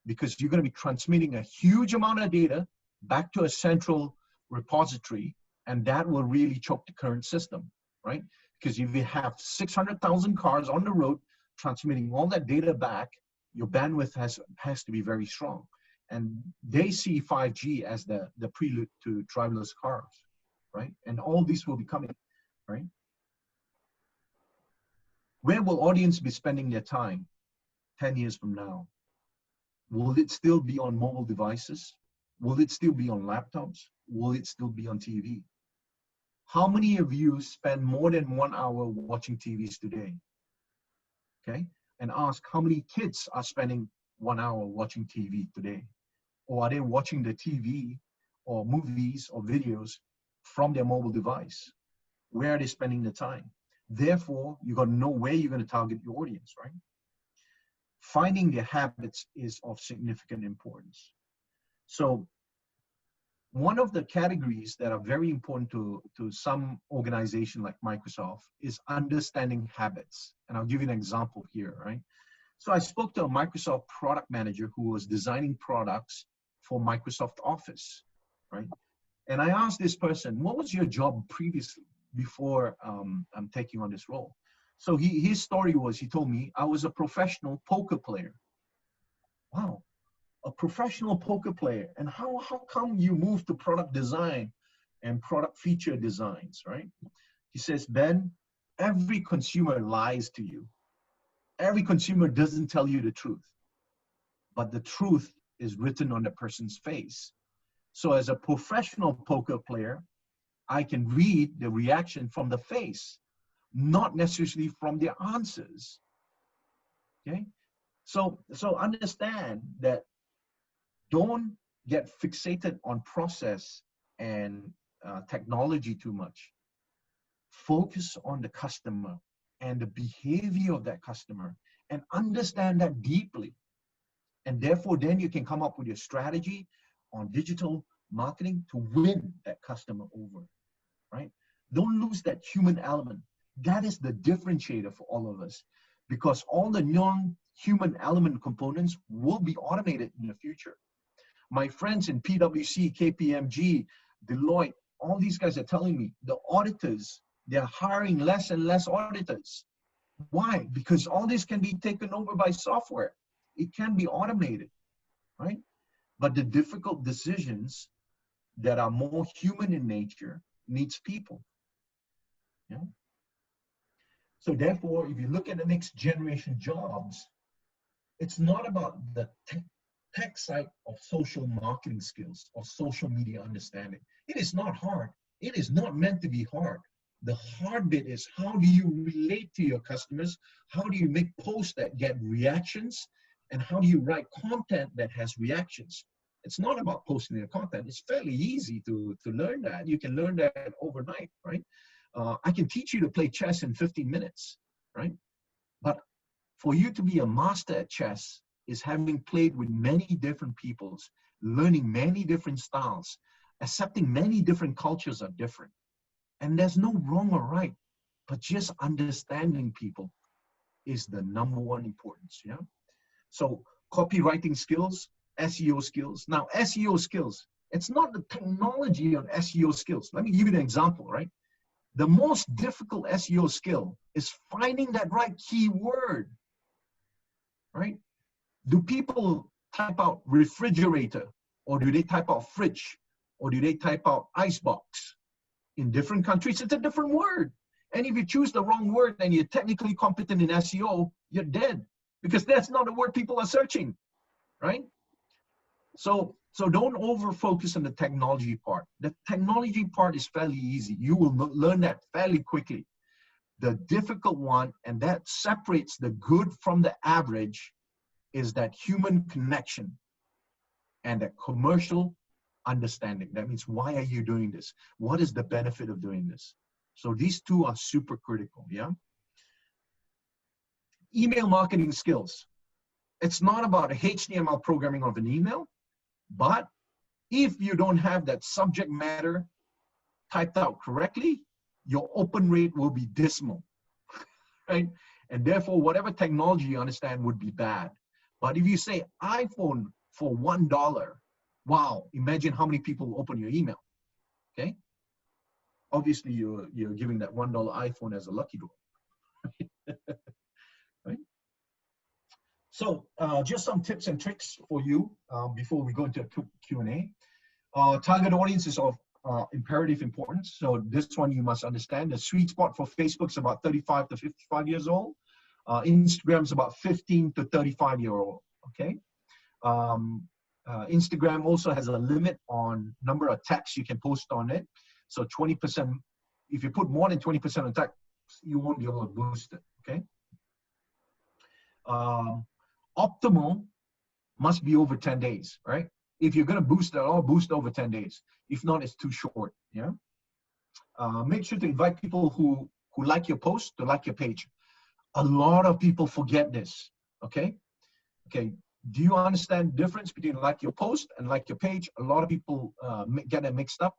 because you're going to be transmitting a huge amount of data back to a central repository, and that will really choke the current system, right? Because if you have 600,000 cars on the road transmitting all that data back, your bandwidth has to be very strong. And they see 5G as the prelude to driverless cars, right? And all these will be coming, right? Where will audience be spending their time 10 years from now? Will it still be on mobile devices? Will it still be on laptops? Will it still be on TV? How many of you spend more than 1 hour watching TVs today? Okay, and ask how many kids are spending 1 hour watching TV today? Or are they watching the TV or movies or videos from their mobile device? Where are they spending the time? Therefore, you got to know where you're going to target your audience, right? Finding their habits is of significant importance. So one of the categories that are very important to some organization like Microsoft is understanding habits. And I'll give you an example here, right? So I spoke to a Microsoft product manager who was designing products for Microsoft Office, right? And I asked this person, what was your job previously before I'm taking on this role? So his story was, he told me, I was a professional poker player. Wow, a professional poker player. And how come you moved to product design and product feature designs, right? He says, Ben, every consumer lies to you. Every consumer doesn't tell you the truth, but the truth is written on the person's face. So as a professional poker player, I can read the reaction from the face, not necessarily from their answers, okay? So understand that don't get fixated on process and technology too much. Focus on the customer and the behavior of that customer and understand that deeply. And therefore, then you can come up with your strategy on digital marketing to win that customer over, right? Don't lose that human element. That is the differentiator for all of us, because all the non-human element components will be automated in the future. My friends in PwC, KPMG, Deloitte, all these guys are telling me the auditors, they're hiring less and less auditors. Why? Because all this can be taken over by software. It can be automated, right? But the difficult decisions that are more human in nature needs people. Yeah. So therefore, if you look at the next generation jobs, it's not about the tech side of social marketing skills or social media understanding. It is not hard. It is not meant to be hard. The hard bit is, how do you relate to your customers? How do you make posts that get reactions? And how do you write content that has reactions? It's not about posting the content. It's fairly easy to learn that. You can learn that overnight, right? I can teach you to play chess in 15 minutes, right? But for you to be a master at chess, is having played with many different peoples, learning many different styles, accepting many different cultures are different. And there's no wrong or right, but just understanding people is the number one importance, yeah? So copywriting skills, SEO skills. Now, SEO skills, it's not the technology of SEO skills. Let me give you an example, right? The most difficult SEO skill is finding that right keyword, right? Do people type out refrigerator, or do they type out fridge, or do they type out icebox? In different countries, it's a different word. And if you choose the wrong word and you're technically competent in SEO, you're dead, because that's not the word people are searching, right? So don't over focus on the technology part. The technology part is fairly easy. You will learn that fairly quickly. The difficult one, and that separates the good from the average, is that human connection and that commercial understanding. That means, why are you doing this? What is the benefit of doing this? So these two are super critical, yeah? Email marketing skills. It's not about HTML programming of an email, but if you don't have that subject matter typed out correctly, your open rate will be dismal, right? And therefore, whatever technology you understand would be bad. But if you say iPhone for $1, wow, imagine how many people will open your email, okay? Obviously, you're giving that $1 iPhone as a lucky draw, right? So just some tips and tricks for you before we go into a quick Q&A. Target audience is of imperative importance. So this one you must understand. The sweet spot for Facebook is about 35 to 55 years old. Instagram is about 15 to 35-year-old, okay? Instagram also has a limit on number of tags you can post on it. So 20%, if you put more than 20% of text, you won't be able to boost it, okay? Optimal must be over 10 days, right? If you're gonna boost it all, boost over 10 days. If not, it's too short, yeah? Make sure to invite people who like your post to like your page. A lot of people forget this, okay? Okay, do you understand the difference between like your post and like your page? A lot of people get it mixed up.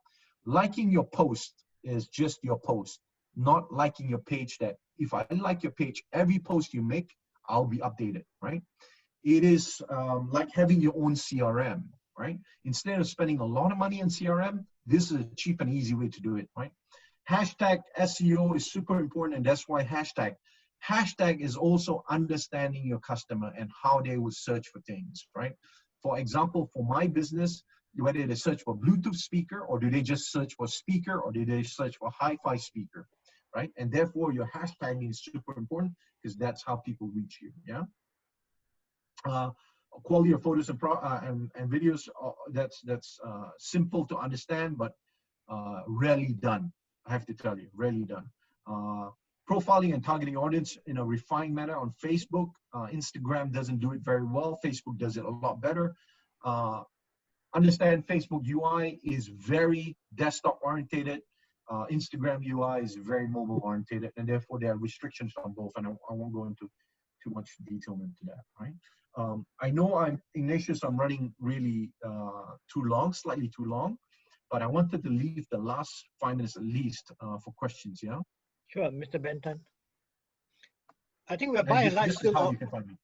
Liking your post is just your post, not liking your page. That if I like your page, every post you make, I'll be updated, right? It is like having your own CRM, right? Instead of spending a lot of money on CRM, this is a cheap and easy way to do it, right? Hashtag SEO is super important, and that's why hashtag is also understanding your customer and how they will search for things, right? For example, for my business, whether they search for Bluetooth speaker, or do they just search for speaker, or do they search for hi-fi speaker, right? And therefore your hashtagging is super important, because that's how people reach you, yeah? Quality of photos and videos, that's simple to understand, but rarely done. I have to tell you, rarely done. Profiling and targeting audience in a refined manner on Facebook. Instagram doesn't do it very well. Facebook does it a lot better. Understand Facebook UI is very desktop orientated. Instagram UI is very mobile orientated, and therefore there are restrictions on both, and I won't go into too much detail into that, right? I know Ignatius, I'm running really too long, slightly too long, but I wanted to leave the last 5 minutes at least for questions, yeah? Sure, Mr. Benton. I think we're by and large still. How you can find me.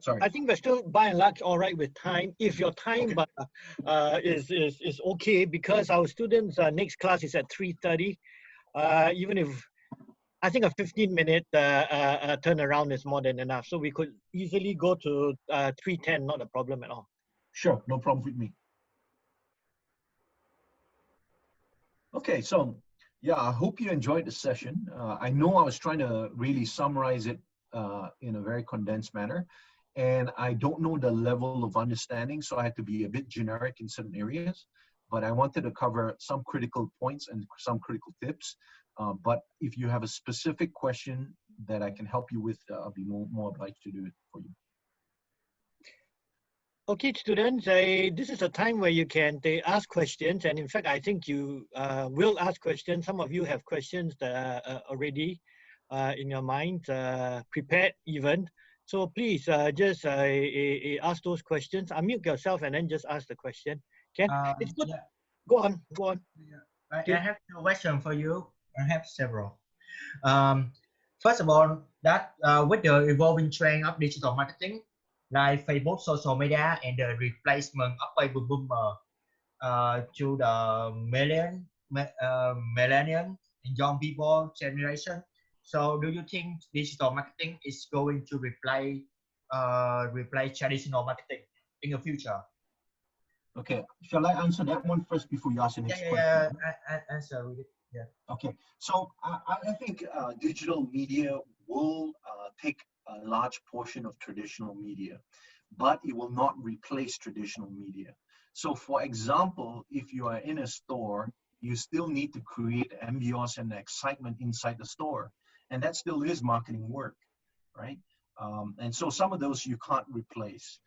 Sorry. I think we're still by and large all right with time. If your time is okay, because our students' next class is at 3:30. Even if I think a 15-minute turnaround is more than enough, so we could easily go to 3:10. Not a problem at all. Sure, no problem with me. Okay, so yeah, I hope you enjoyed the session. I know I was trying to really summarize it in a very condensed manner, and I don't know the level of understanding, so I had to be a bit generic in certain areas, but I wanted to cover some critical points and some critical tips. But if you have a specific question that I can help you with, I'll be more obliged to do it for you. Okay, students, this is a time where you can ask questions, and in fact, I think you will ask questions. Some of you have questions that are already in your mind, prepared even. So please just ask those questions. Unmute yourself and then just ask the question. Can it's good. Yeah, Go on, go on. I have a question for you. I have several. First of all, that with the evolving trend of digital marketing, like Facebook, social media, and the replacement of baby boomer to the millennial and young people generation. So, do you think digital marketing is going to replace traditional marketing in the future? Okay, shall I answer that one first before you ask the next question? I answer with it. Yeah. Okay, so I think digital media will take a large portion of traditional media, but it will not replace traditional media. So for example, if you are in a store, you still need to create ambience and excitement inside the store. And that still is marketing work, right? And so some of those you can't replace.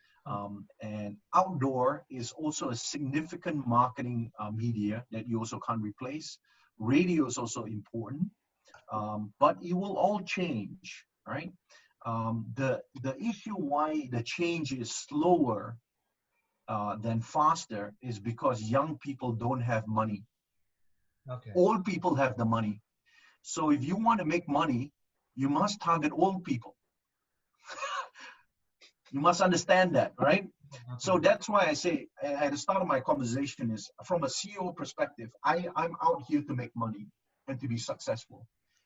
And outdoor is also a significant marketing media that you also can't replace. Radio is also important, but it will all change, right? The issue why the change is slower than faster is because young people don't have money. Okay. Old people have the money. So if you want to make money, you must target old people. You must understand that, right? Okay. So that's why I say at the start of my conversation is from a CEO perspective, I'm out here to make money and to be successful.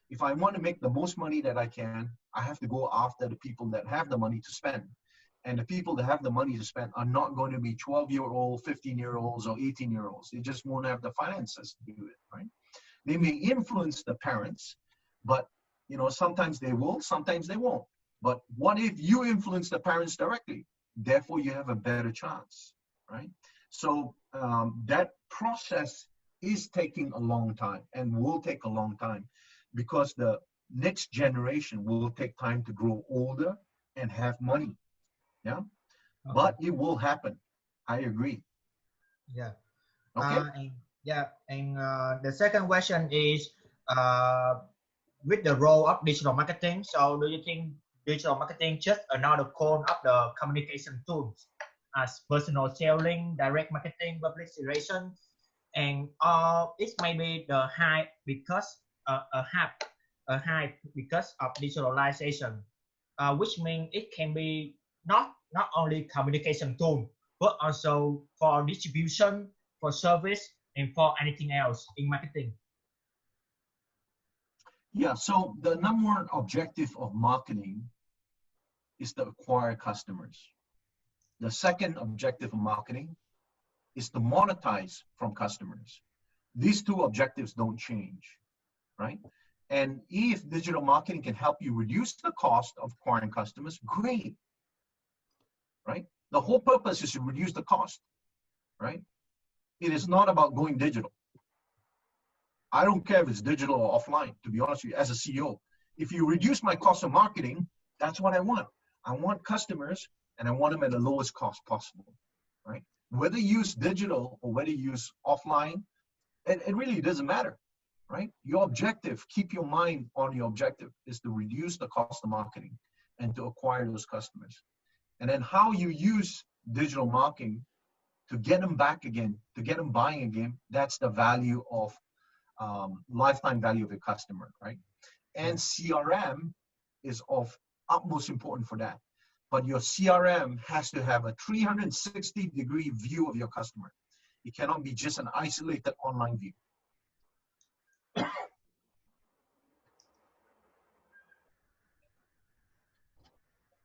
If I want to make the most money that I can, I have to go after the people that have the money to spend. And the people that have the money to spend are not going to be 12-year-old, 15-year-olds, or 18-year-olds. They just won't have the finances to do it, right? They may influence the parents, but sometimes they will, sometimes they won't. But what if you influence the parents directly? Therefore, you have a better chance, right? So that process is taking a long time and will take a long time because the next generation will take time to grow older and have money. Yeah, okay. But it will happen. I agree. Yeah. Okay. And the second question is with the role of digital marketing. So, do you think digital marketing just another clone of the communication tools as personal selling, direct marketing, public relations, and it may be the hype because a hype because of digitalization, which means it can be not only communication tool but also for distribution, for service, and for anything else in marketing. Yeah, so the number one objective of marketing is to acquire customers. The second objective of marketing is to monetize from customers. These two objectives don't change, right? And if digital marketing can help you reduce the cost of acquiring customers, great, right? The whole purpose is to reduce the cost, right? It is not about going digital. I don't care if it's digital or offline, to be honest with you, as a CEO. If you reduce my cost of marketing, that's what I want. I want customers and I want them at the lowest cost possible, right? Whether you use digital or whether you use offline, it really doesn't matter, right? Your objective, keep your mind on your objective, is to reduce the cost of marketing and to acquire those customers. And then how you use digital marketing to get them back again, to get them buying again, that's the value of lifetime value of a customer, right? And CRM is of utmost importance for that. But your CRM has to have a 360-degree view of your customer. It cannot be just an isolated online view.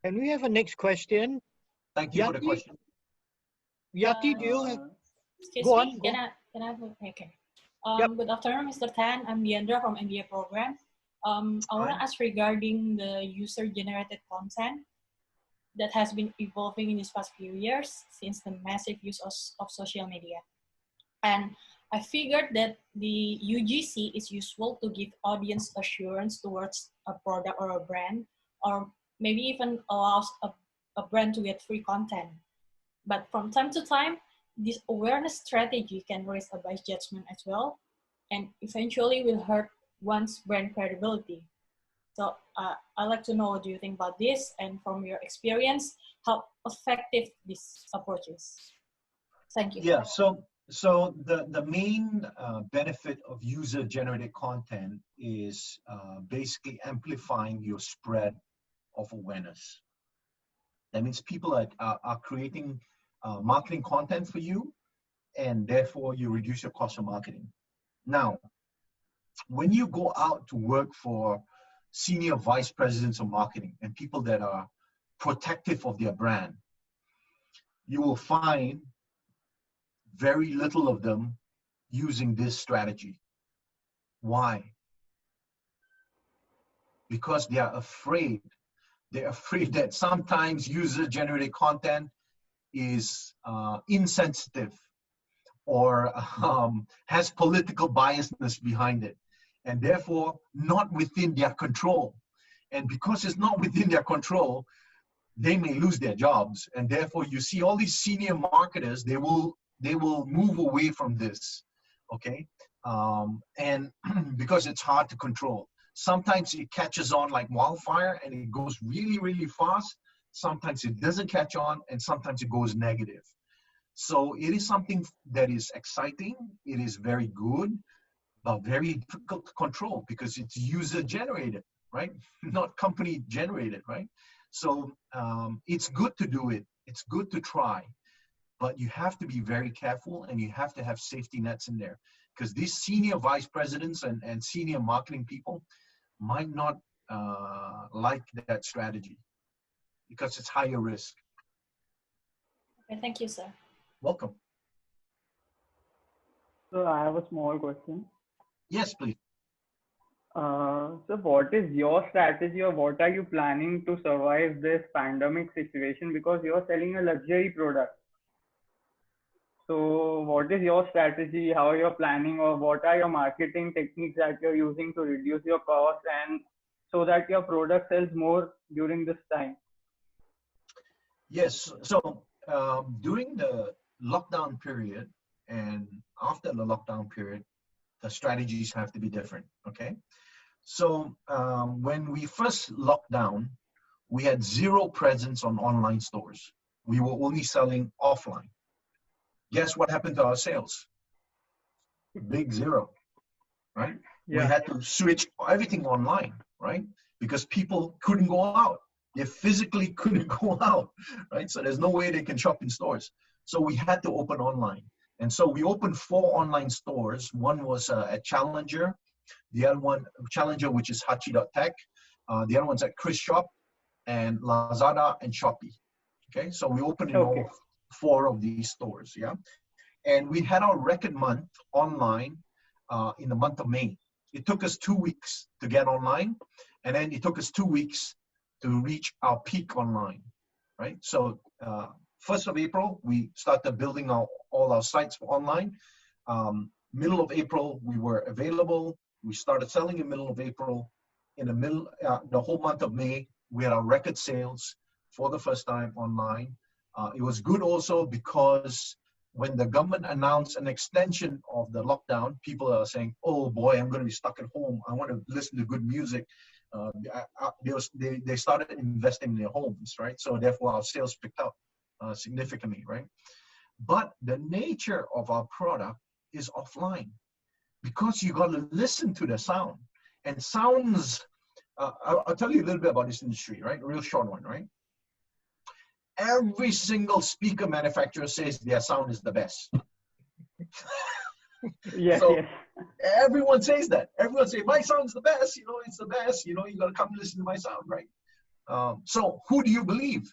Can we have a next question? Thank you for the question. Yati, do you have? Excuse Go me, on, can I have a okay. Yep. Good afternoon, Mr. Tan. I'm Leandra from MBA program. I want to ask regarding the user-generated content that has been evolving in these past few years since the massive use of social media. And I figured that the UGC is useful to give audience assurance towards a product or a brand, or maybe even allows a brand to get free content. But from time to time, this awareness strategy can raise a biased judgment as well, and eventually will hurt one's brand credibility. So I'd like to know what do you think about this, and from your experience, how effective this approach is. Thank you. Yeah, so the main benefit of user-generated content is basically amplifying your spread of awareness. That means people are creating marketing content for you, and therefore you reduce your cost of marketing. Now, when you go out to work for senior vice presidents of marketing and people that are protective of their brand, you will find very little of them using this strategy. Why? Because they are afraid. They're afraid that sometimes user-generated content is insensitive or has political biasness behind it, and therefore not within their control. And because it's not within their control, they may lose their jobs. And therefore you see all these senior marketers, they will move away from this, okay? And because it's hard to control. Sometimes it catches on like wildfire and it goes really, really fast. Sometimes it doesn't catch on, and sometimes it goes negative. So it is something that is exciting. It is very good, but very difficult to control because it's user generated, right? Not company generated, right? So it's good to do it. It's good to try, but you have to be very careful, and you have to have safety nets in there, because these senior vice presidents and senior marketing people might not like that strategy because it's higher risk. Okay, thank you, sir. Welcome. So I have a small question. Yes, please. So what is your strategy, or what are you planning to survive this pandemic situation? Because you're selling a luxury product. So what is your strategy, how you're planning, or what are your marketing techniques that you're using to reduce your cost and so that your product sells more during this time? Yes, so during the lockdown period and after the lockdown period, the strategies have to be different, okay? So when we first locked down, we had zero presence on online stores. We were only selling offline. Guess what happened to our sales? Big zero, right? Yeah. We had to switch everything online, right? Because people couldn't go out. They physically couldn't go out, right? So there's no way they can shop in stores. So we had to open online. And so we opened 4 online stores. One was at Challenger, the other one, Challenger, which is Hachi.tech. The other one's at Chris Shop and Lazada and Shopee. Okay, so we opened in all 4 of these stores, yeah? And we had our record month online in the month of May. It took us 2 weeks to get online, and then it took us 2 weeks to reach our peak online, right? So 1st of April, we started building all our sites for online. Middle of April, we were available. We started selling in middle of April. In the whole month of May, we had our record sales for the first time online. It was good also because when the government announced an extension of the lockdown, people are saying, oh boy, I'm going to be stuck at home. I want to listen to good music. They started investing in their homes, right? So therefore our sales picked up significantly, right? But the nature of our product is offline because you got to listen to the sound. And sounds, I'll tell you a little bit about this industry, right? A real short one, right? Every single speaker manufacturer says their sound is the best. Yes, so yes. Everyone says that. Everyone says, my sound's the best, you know, it's the best, you know, you got to come listen to my sound, right? So who do you believe,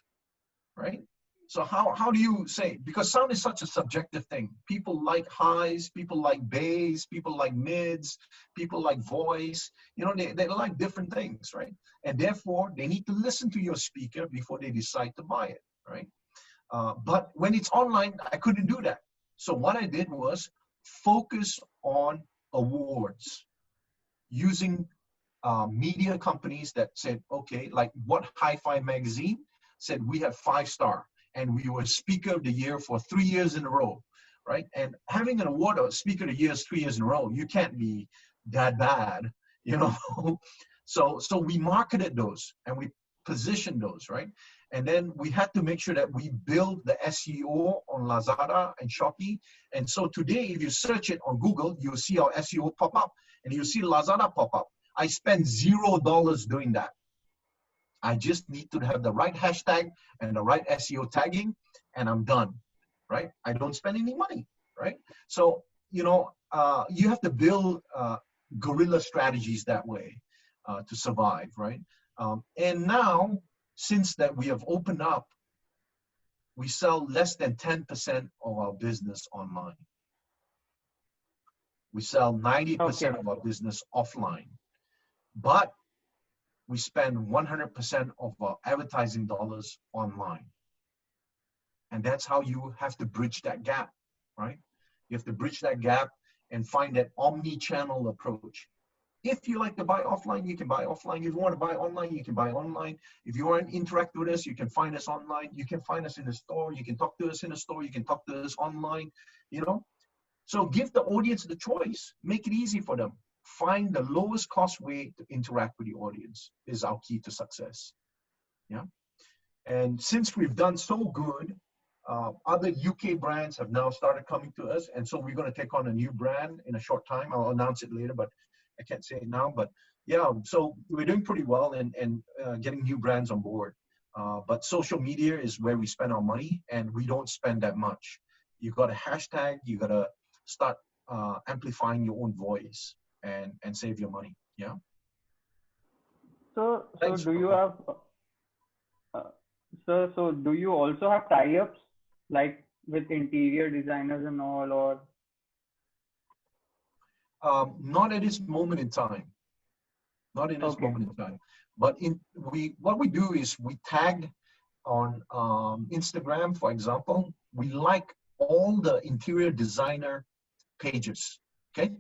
right? So how do you say, because sound is such a subjective thing. People like highs, people like bass, people like mids, people like voice, you know, they like different things, right? And therefore they need to listen to your speaker before they decide to buy it, right? But when it's online, I couldn't do that. So what I did was focus on awards using media companies that said, okay, like what Hi-Fi magazine said, we have 5-star. And we were Speaker of the Year for 3 years in a row, right? And having an award of Speaker of the Year 3 years in a row, you can't be that bad, you know? So we marketed those and we positioned those, right? And then we had to make sure that we build the SEO on Lazada and Shopee. And so today, if you search it on Google, you'll see our SEO pop up and you'll see Lazada pop up. I spend $0 doing that. I just need to have the right hashtag and the right SEO tagging, and I'm done, right? I don't spend any money, right? So, you know, you have to build guerrilla strategies that way to survive, right? And now, since that we have opened up, we sell less than 10% of our business online. We sell 90% of our business offline. But we spend 100% of our advertising dollars online. And that's how you have to bridge that gap, right? You have to bridge that gap and find that omni-channel approach. If you like to buy offline, you can buy offline. If you want to buy online, you can buy online. If you want to interact with us, you can find us online. You can find us in the store. You can talk to us in the store. You can talk to us online, you know? So give the audience the choice. Make it easy for them. Find the lowest cost way to interact with the audience is our key to success. Yeah. And since we've done so good, other UK brands have now started coming to us. And so we're going to take on a new brand in a short time. I'll announce it later, but I can't say it now. But yeah, so we're doing pretty well and getting new brands on board. But social media is where we spend our money, and we don't spend that much. You got a hashtag, you got to start amplifying your own voice and save your money. Yeah. So do you have, so do you also have tie-ups like with interior designers and all, or? Not at this moment in time. Not in this moment in time. But what we do is we tag on Instagram, for example. We like all the interior designer pages. Okay.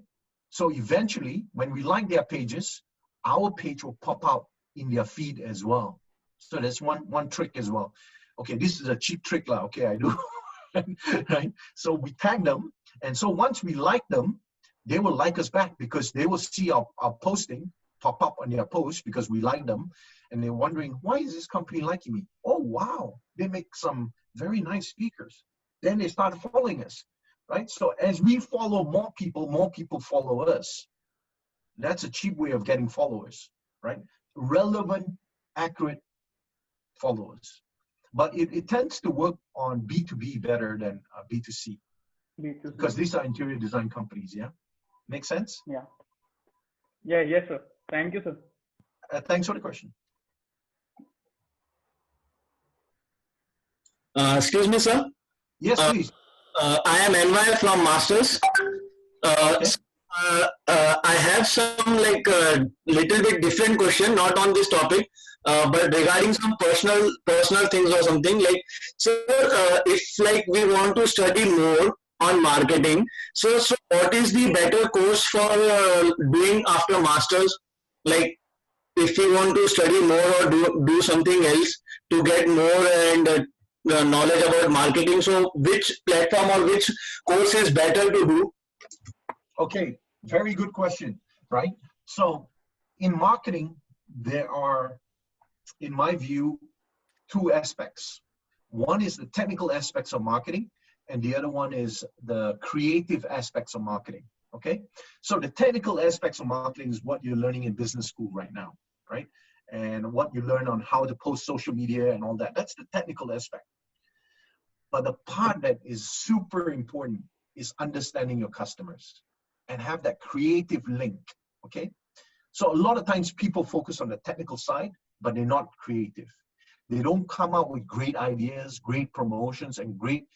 So eventually, when we like their pages, our page will pop out in their feed as well. So that's one trick as well. Okay, this is a cheap trick, lah. Okay, I do. Right. So we tag them, and so once we like them, they will like us back because they will see our posting pop up on their post because we like them, and they're wondering, why is this company liking me? Oh, wow, they make some very nice speakers. Then they start following us, right? So as we follow more people follow us. That's a cheap way of getting followers, right? Relevant, accurate followers. But it tends to work on B2B better than B2C. Because these are interior design companies, yeah? Make sense? Yeah. Yeah, yes, sir. Thank you, sir. Thanks for the question. Excuse me, sir? Yes, please. I am NY from Masters. Okay. I have some like little bit different question, not on this topic, but regarding some personal things or something. Like, so if like we want to study more on marketing, so what is the better course for doing after masters? Like, if we want to study more or do something else to get more and knowledge about marketing, so which platform or which course is better to do? Okay, very good question, right? So in marketing, there are, in my view, two aspects. One is the technical aspects of marketing, and the other one is the creative aspects of marketing, okay? So the technical aspects of marketing is what you're learning in business school right now, right? And what you learn on how to post social media and all that. That's the technical aspect. But the part that is super important is understanding your customers and have that creative link, okay? So a lot of times people focus on the technical side, but they're not creative. They don't come up with great ideas, great promotions, and great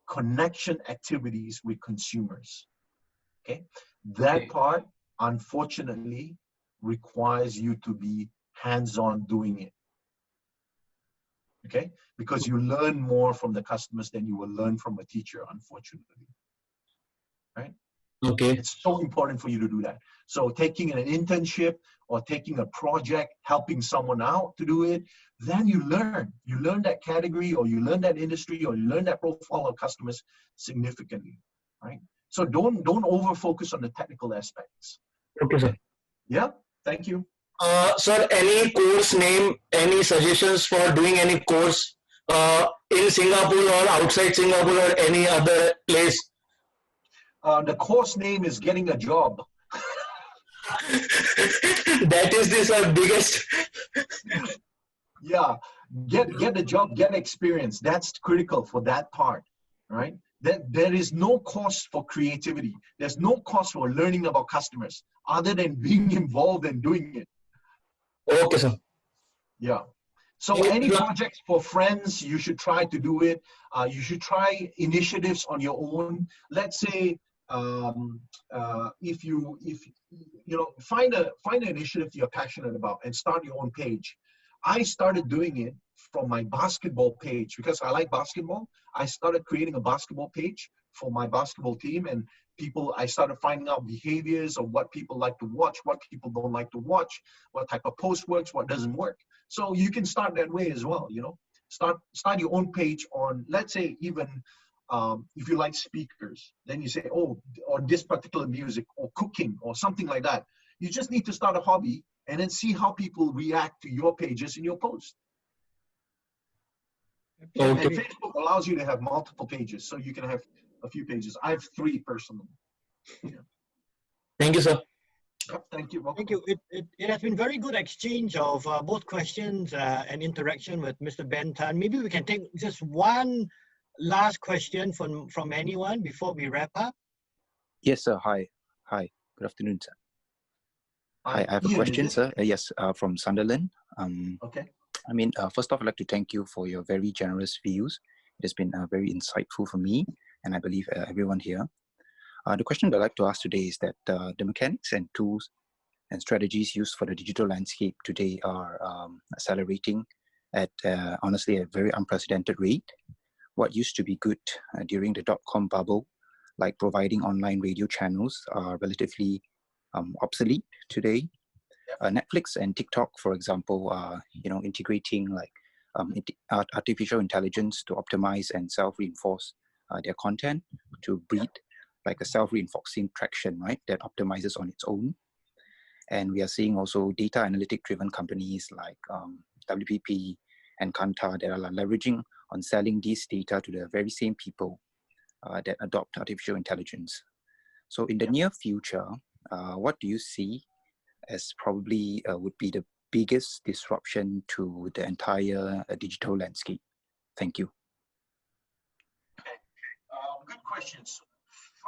connection activities with consumers, okay? That part, unfortunately, requires you to be hands-on doing it, okay? Because you learn more from the customers than you will learn from a teacher, unfortunately, right? Okay. It's so important for you to do that. So taking an internship or taking a project, helping someone out to do it, then you learn that category, or you learn that industry, or you learn that profile of customers significantly, right? So don't over focus on the technical aspects. Okay, sir. Yeah, thank you. Sir, any course name, any suggestions for doing any course in Singapore or outside Singapore or any other place? The course name is Getting a Job. That is this our biggest. Yeah, get a job, get experience. That's critical for that part, right? There is no cost for creativity. There's no cost for learning about customers other than being involved and doing it. Okay, sir. Yeah. So any projects for friends, you should try to do it. You should try initiatives on your own. Let's say if you know, find an initiative you're passionate about and start your own page. I started doing it from my basketball page because I like basketball. I started creating a basketball page for my basketball team, and I started finding out behaviors of what people like to watch, what people don't like to watch, what type of post works, what doesn't work. So you can start that way as well, you know. Start your own page on, let's say, even if you like speakers, then you say, oh, or this particular music or cooking or something like that. You just need to start a hobby and then see how people react to your pages in your post. Okay. And Facebook allows you to have multiple pages, so you can have a few pages. I have 3 personally. Yeah. Thank you, sir. Thank you. Thank you. It has been very good exchange of both questions and interaction with Mr. Ben Tan. Maybe we can take just one last question from anyone before we wrap up. Yes, sir. Hi. Good afternoon, sir. Hi, I have a question, sir. Yes, from Sunderland. Okay. I mean, first off, I'd like to thank you for your very generous views. It has been very insightful for me, and I believe everyone here. The question that I'd like to ask today is that the mechanics and tools and strategies used for the digital landscape today are accelerating at, honestly, a very unprecedented rate. What used to be good during the dot-com bubble, like providing online radio channels, are relatively obsolete today. Netflix and TikTok, for example, are integrating like artificial intelligence to optimize and self-reinforce their content to breed like a self-reinforcing traction, right? That optimizes on its own. And we are seeing also data analytic-driven companies like WPP and Kantar that are leveraging on selling these data to the very same people that adopt artificial intelligence. So in the near future, what do you see as probably would be the biggest disruption to the entire digital landscape? Thank you. Okay, good questions.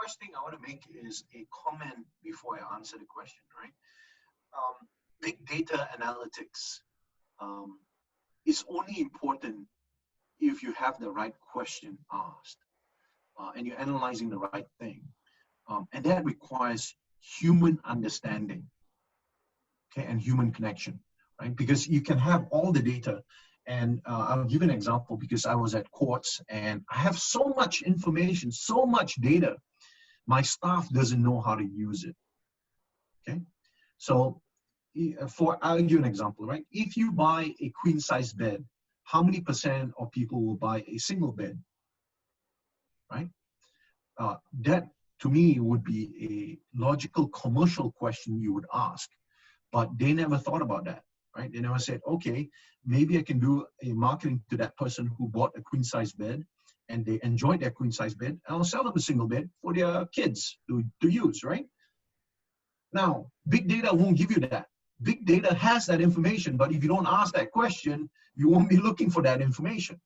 First thing I want to make is a comment before I answer the question, right? Big data analytics is only important if you have the right question asked and you're analyzing the right thing. And that requires human understanding, okay, and human connection, right? Because you can have all the data, and I'll give an example because I was at Quartz and I have so much information, so much data, my staff doesn't know how to use it, okay? So I'll give an example, right? If you buy a queen size bed, how many % of people will buy a single bed, right? That to me would be a logical commercial question you would ask, but they never thought about that, right? They never said, okay, maybe I can do a marketing to that person who bought a queen size bed and they enjoyed their queen size bed, and I'll sell them a single bed for their kids to use, right? Now, big data won't give you that. Big data has that information, but if you don't ask that question, you won't be looking for that information.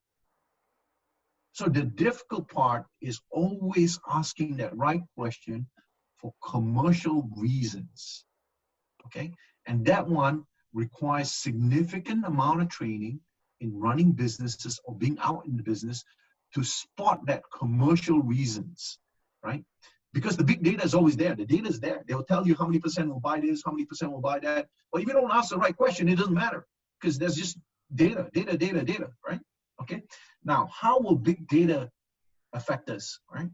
So the difficult part is always asking that right question for commercial reasons, okay? And that one requires significant amount of training in running businesses or being out in the business to spot that commercial reasons, right? Because the big data is always there. The data is there. They'll tell you how many % will buy this, how many % will buy that. But if you don't ask the right question, it doesn't matter because there's just data, right? Okay. Now, how will big data affect us, right?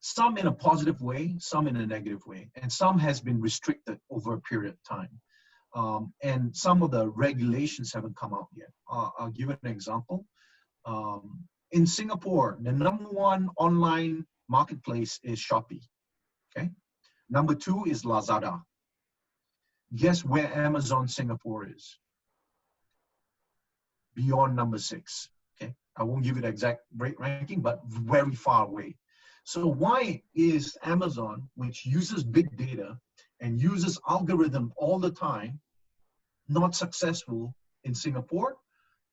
Some in a positive way, some in a negative way, and some has been restricted over a period of time. And some of the regulations haven't come out yet. I'll give an example. In Singapore, the #1 online marketplace is Shopee, okay? #2 is Lazada. Guess where Amazon Singapore is? Beyond number 6. Okay, I won't give you the exact ranking, but very far away. So why is Amazon, which uses big data and uses algorithm all the time, not successful in Singapore,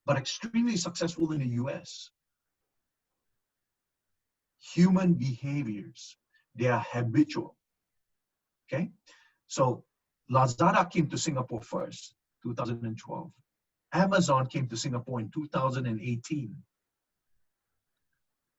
but extremely successful in the US? Human behaviors. They are habitual. Okay, so Lazada came to Singapore first, 2012. Amazon came to Singapore in 2018.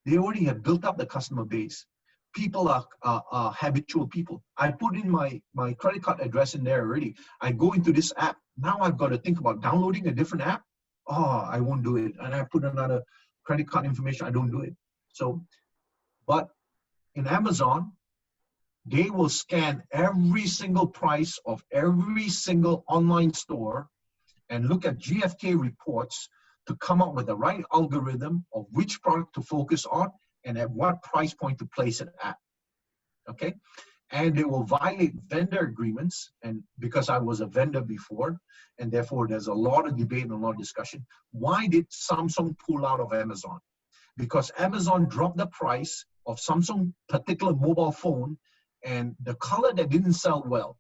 They already have built up the customer base. People are habitual people. I put in my credit card address in there already. I go into this app. Now I've got to think about downloading a different app. Oh, I won't do it. And I put another credit card information. I don't do it. So, but in Amazon, they will scan every single price of every single online store and look at GfK reports to come up with the right algorithm of which product to focus on and at what price point to place it at. Okay, and they will violate vendor agreements, and because I was a vendor before, and therefore there's a lot of debate and a lot of discussion. Why did Samsung pull out of Amazon? Because Amazon dropped the price of Samsung particular mobile phone, and the color that didn't sell well,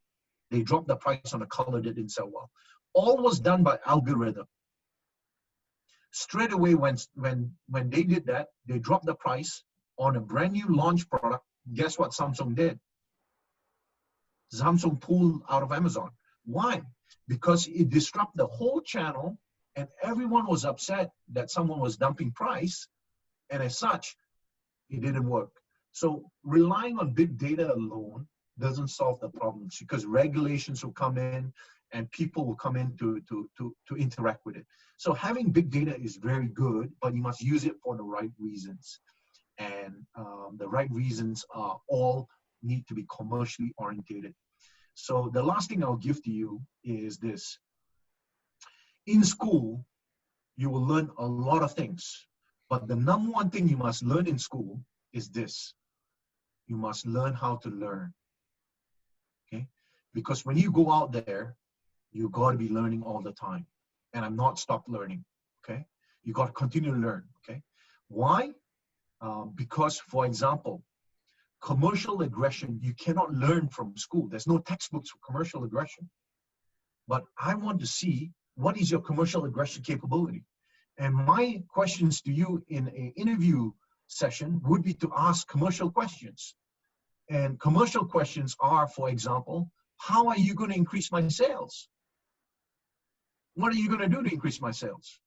they dropped the price on the color that didn't sell well. All was done by algorithm. Straight away, when they did that, they dropped the price on a brand new launch product. Guess what Samsung did? Samsung pulled out of Amazon. Why? Because it disrupted the whole channel, and everyone was upset that someone was dumping price, and as such, it didn't work. So relying on big data alone doesn't solve the problems, because regulations will come in and people will come in to interact with it. So having big data is very good, but you must use it for the right reasons. And the right reasons are all need to be commercially orientated. So the last thing I'll give to you is this. In school, you will learn a lot of things, but the number one thing you must learn in school is this. You must learn how to learn, okay? Because when you go out there, you got to be learning all the time. And I'm not stop learning, okay? You got to continue to learn, okay? Why? Because, for example, commercial aggression, you cannot learn from school. There's no textbooks for commercial aggression. But I want to see, what is your commercial aggression capability? And my questions to you in an interview session would be to ask commercial questions. And commercial questions are, for example, how are you going to increase my sales? What are you going to do to increase my sales?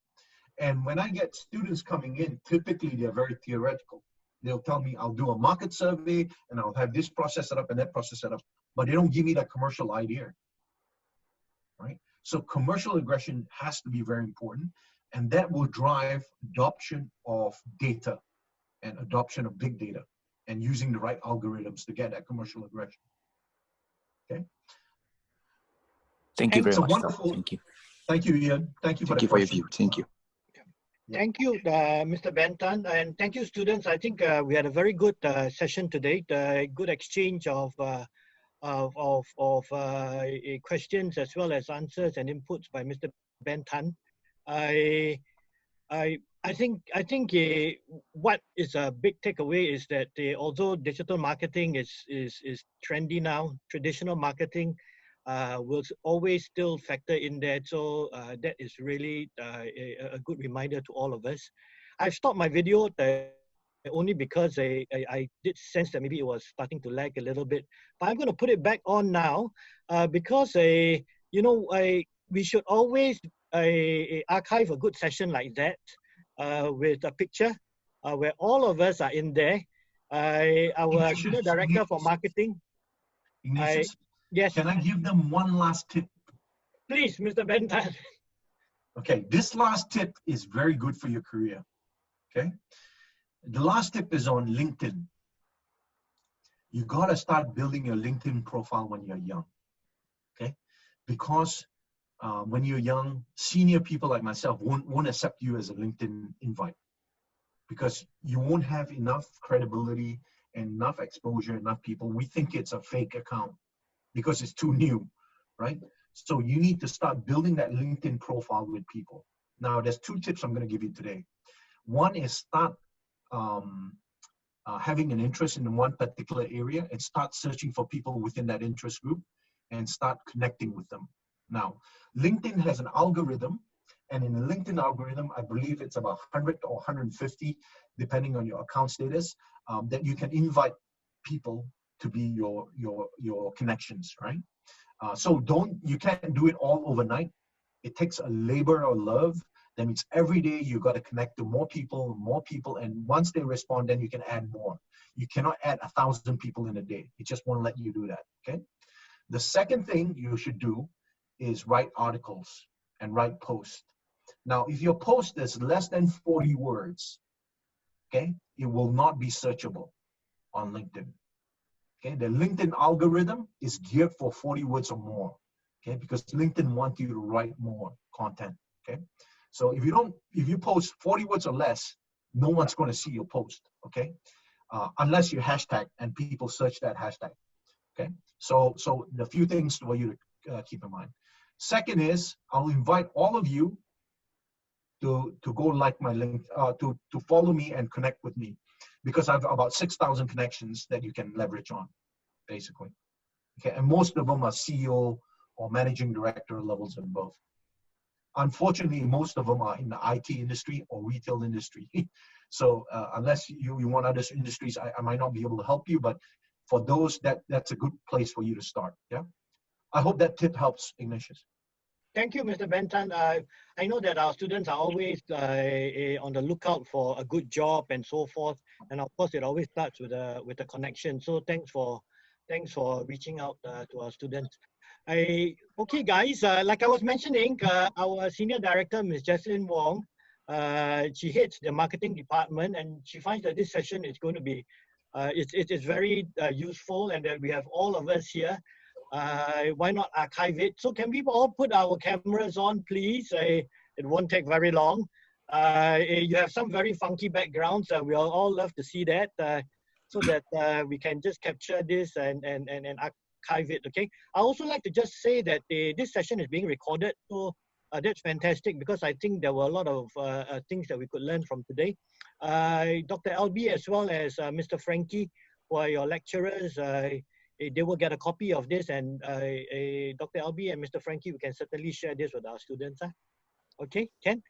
And when I get students coming in, typically they're very theoretical. They'll tell me, I'll do a market survey and I'll have this process set up and that process set up, but they don't give me that commercial idea, right? So commercial aggression has to be very important, and that will drive adoption of data and adoption of big data and using the right algorithms to get that commercial aggression. Okay. Thank you very much. Wonderful. Thank you. Thank you, Ian. Thank you for your view. Thank you. Thank you, Mr. Bentan, and thank you, students. I think we had a very good session today. Good exchange of questions as well as answers and inputs by Mr. Bentan. I think what is a big takeaway is that although digital marketing is trendy now, traditional marketing will always still factor in there. So that is really a good reminder to all of us. I've stopped my video only because I did sense that maybe it was starting to lag a little bit. But I'm going to put it back on now because we should always archive a good session like that with a picture where all of us are in there. Our senior director for marketing. Yes. Can I give them one last tip? Please, Mr. Bentan. Okay, this last tip is very good for your career. Okay, the last tip is on LinkedIn. You got to start building your LinkedIn profile when you're young. Okay, because when you're young, senior people like myself won't accept you as a LinkedIn invite because you won't have enough credibility and enough exposure, enough people. We think it's a fake account because it's too new, right? So you need to start building that LinkedIn profile with people. Now, there's 2 tips I'm going to give you today. One is start having an interest in one particular area and start searching for people within that interest group and start connecting with them. Now, LinkedIn has an algorithm, and in the LinkedIn algorithm, I believe it's about 100 or 150, depending on your account status, that you can invite people to be your connections, right? So you can't do it all overnight. It takes a labor of love. That means every day you got to connect to more people, and once they respond, then you can add more. You cannot add 1,000 people in a day. It just won't let you do that, okay? The second thing you should do is write articles and write posts. Now, if your post is less than 40 words, okay, it will not be searchable on LinkedIn. Okay, the LinkedIn algorithm is geared for 40 words or more, okay, because LinkedIn wants you to write more content, okay? So if you post 40 words or less, no one's going to see your post, okay? Unless you hashtag and people search that hashtag, okay? So the few things for you to keep in mind. Second is, I'll invite all of you to go like my link, to follow me and connect with me, because I have about 6,000 connections that you can leverage on, basically. Okay, and most of them are CEO or managing director levels and above. Unfortunately, most of them are in the IT industry or retail industry. So unless you want other industries, I might not be able to help you, but for those, that's a good place for you to start, yeah? I hope that tip helps, Ignatius. Thank you, Mr. Bentan. I know that our students are always on the lookout for a good job and so forth, and of course, it always starts with a connection. So thanks for reaching out to our students. Okay, guys. Like I was mentioning, our senior director, Ms. Jesselyn Wong, she heads the marketing department, and she finds that this session is going to be it is very useful, and that we have all of us here. Why not archive it? So can we all put our cameras on, please? It won't take very long. You have some very funky backgrounds. We all love to see that, so that we can just capture this and archive it, okay? I also like to just say that this session is being recorded, so that's fantastic, because I think there were a lot of things that we could learn from today. Dr. LB as well as Mr. Frankie, who are your lecturers, they will get a copy of this, and Dr. LB and Mr. Frankie, we can certainly share this with our students. Okay, Ken?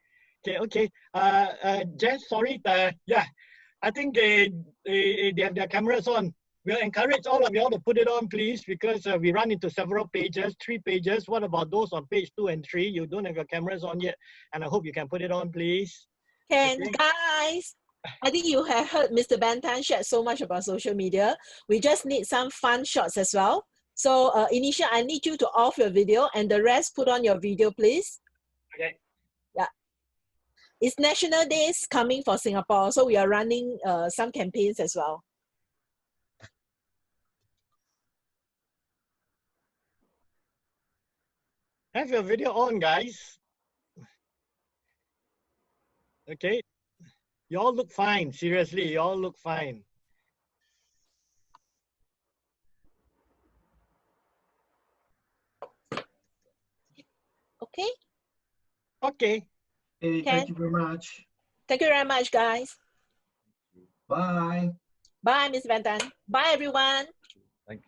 Okay. Jess, sorry. Yeah, I think they have their cameras on. We'll encourage all of you all to put it on, please, because we run into several pages, 3 pages. What about those on page 2 and 3? You don't have your cameras on yet, and I hope you can put it on, please. Can, okay. Guys, I think you have heard Mr. Bentan shared so much about social media. We just need some fun shots as well. So Inisha, I need you to off your video, and the rest put on your video, please. Okay. Yeah. It's National Days coming for Singapore, so we are running some campaigns as well. Have your video on, guys. Okay. You all look fine. Seriously, you all look fine. Okay. Okay. Hey, thank you very much. Thank you very much, guys. Bye. Bye, Ms. Bentan. Bye, everyone.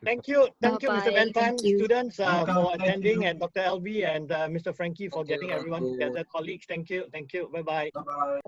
Thank you, Mr. Bentan, students for attending, you. and Dr. LV and Mr. Frankie for getting everyone together. Colleagues, thank you. Bye-bye. Bye-bye.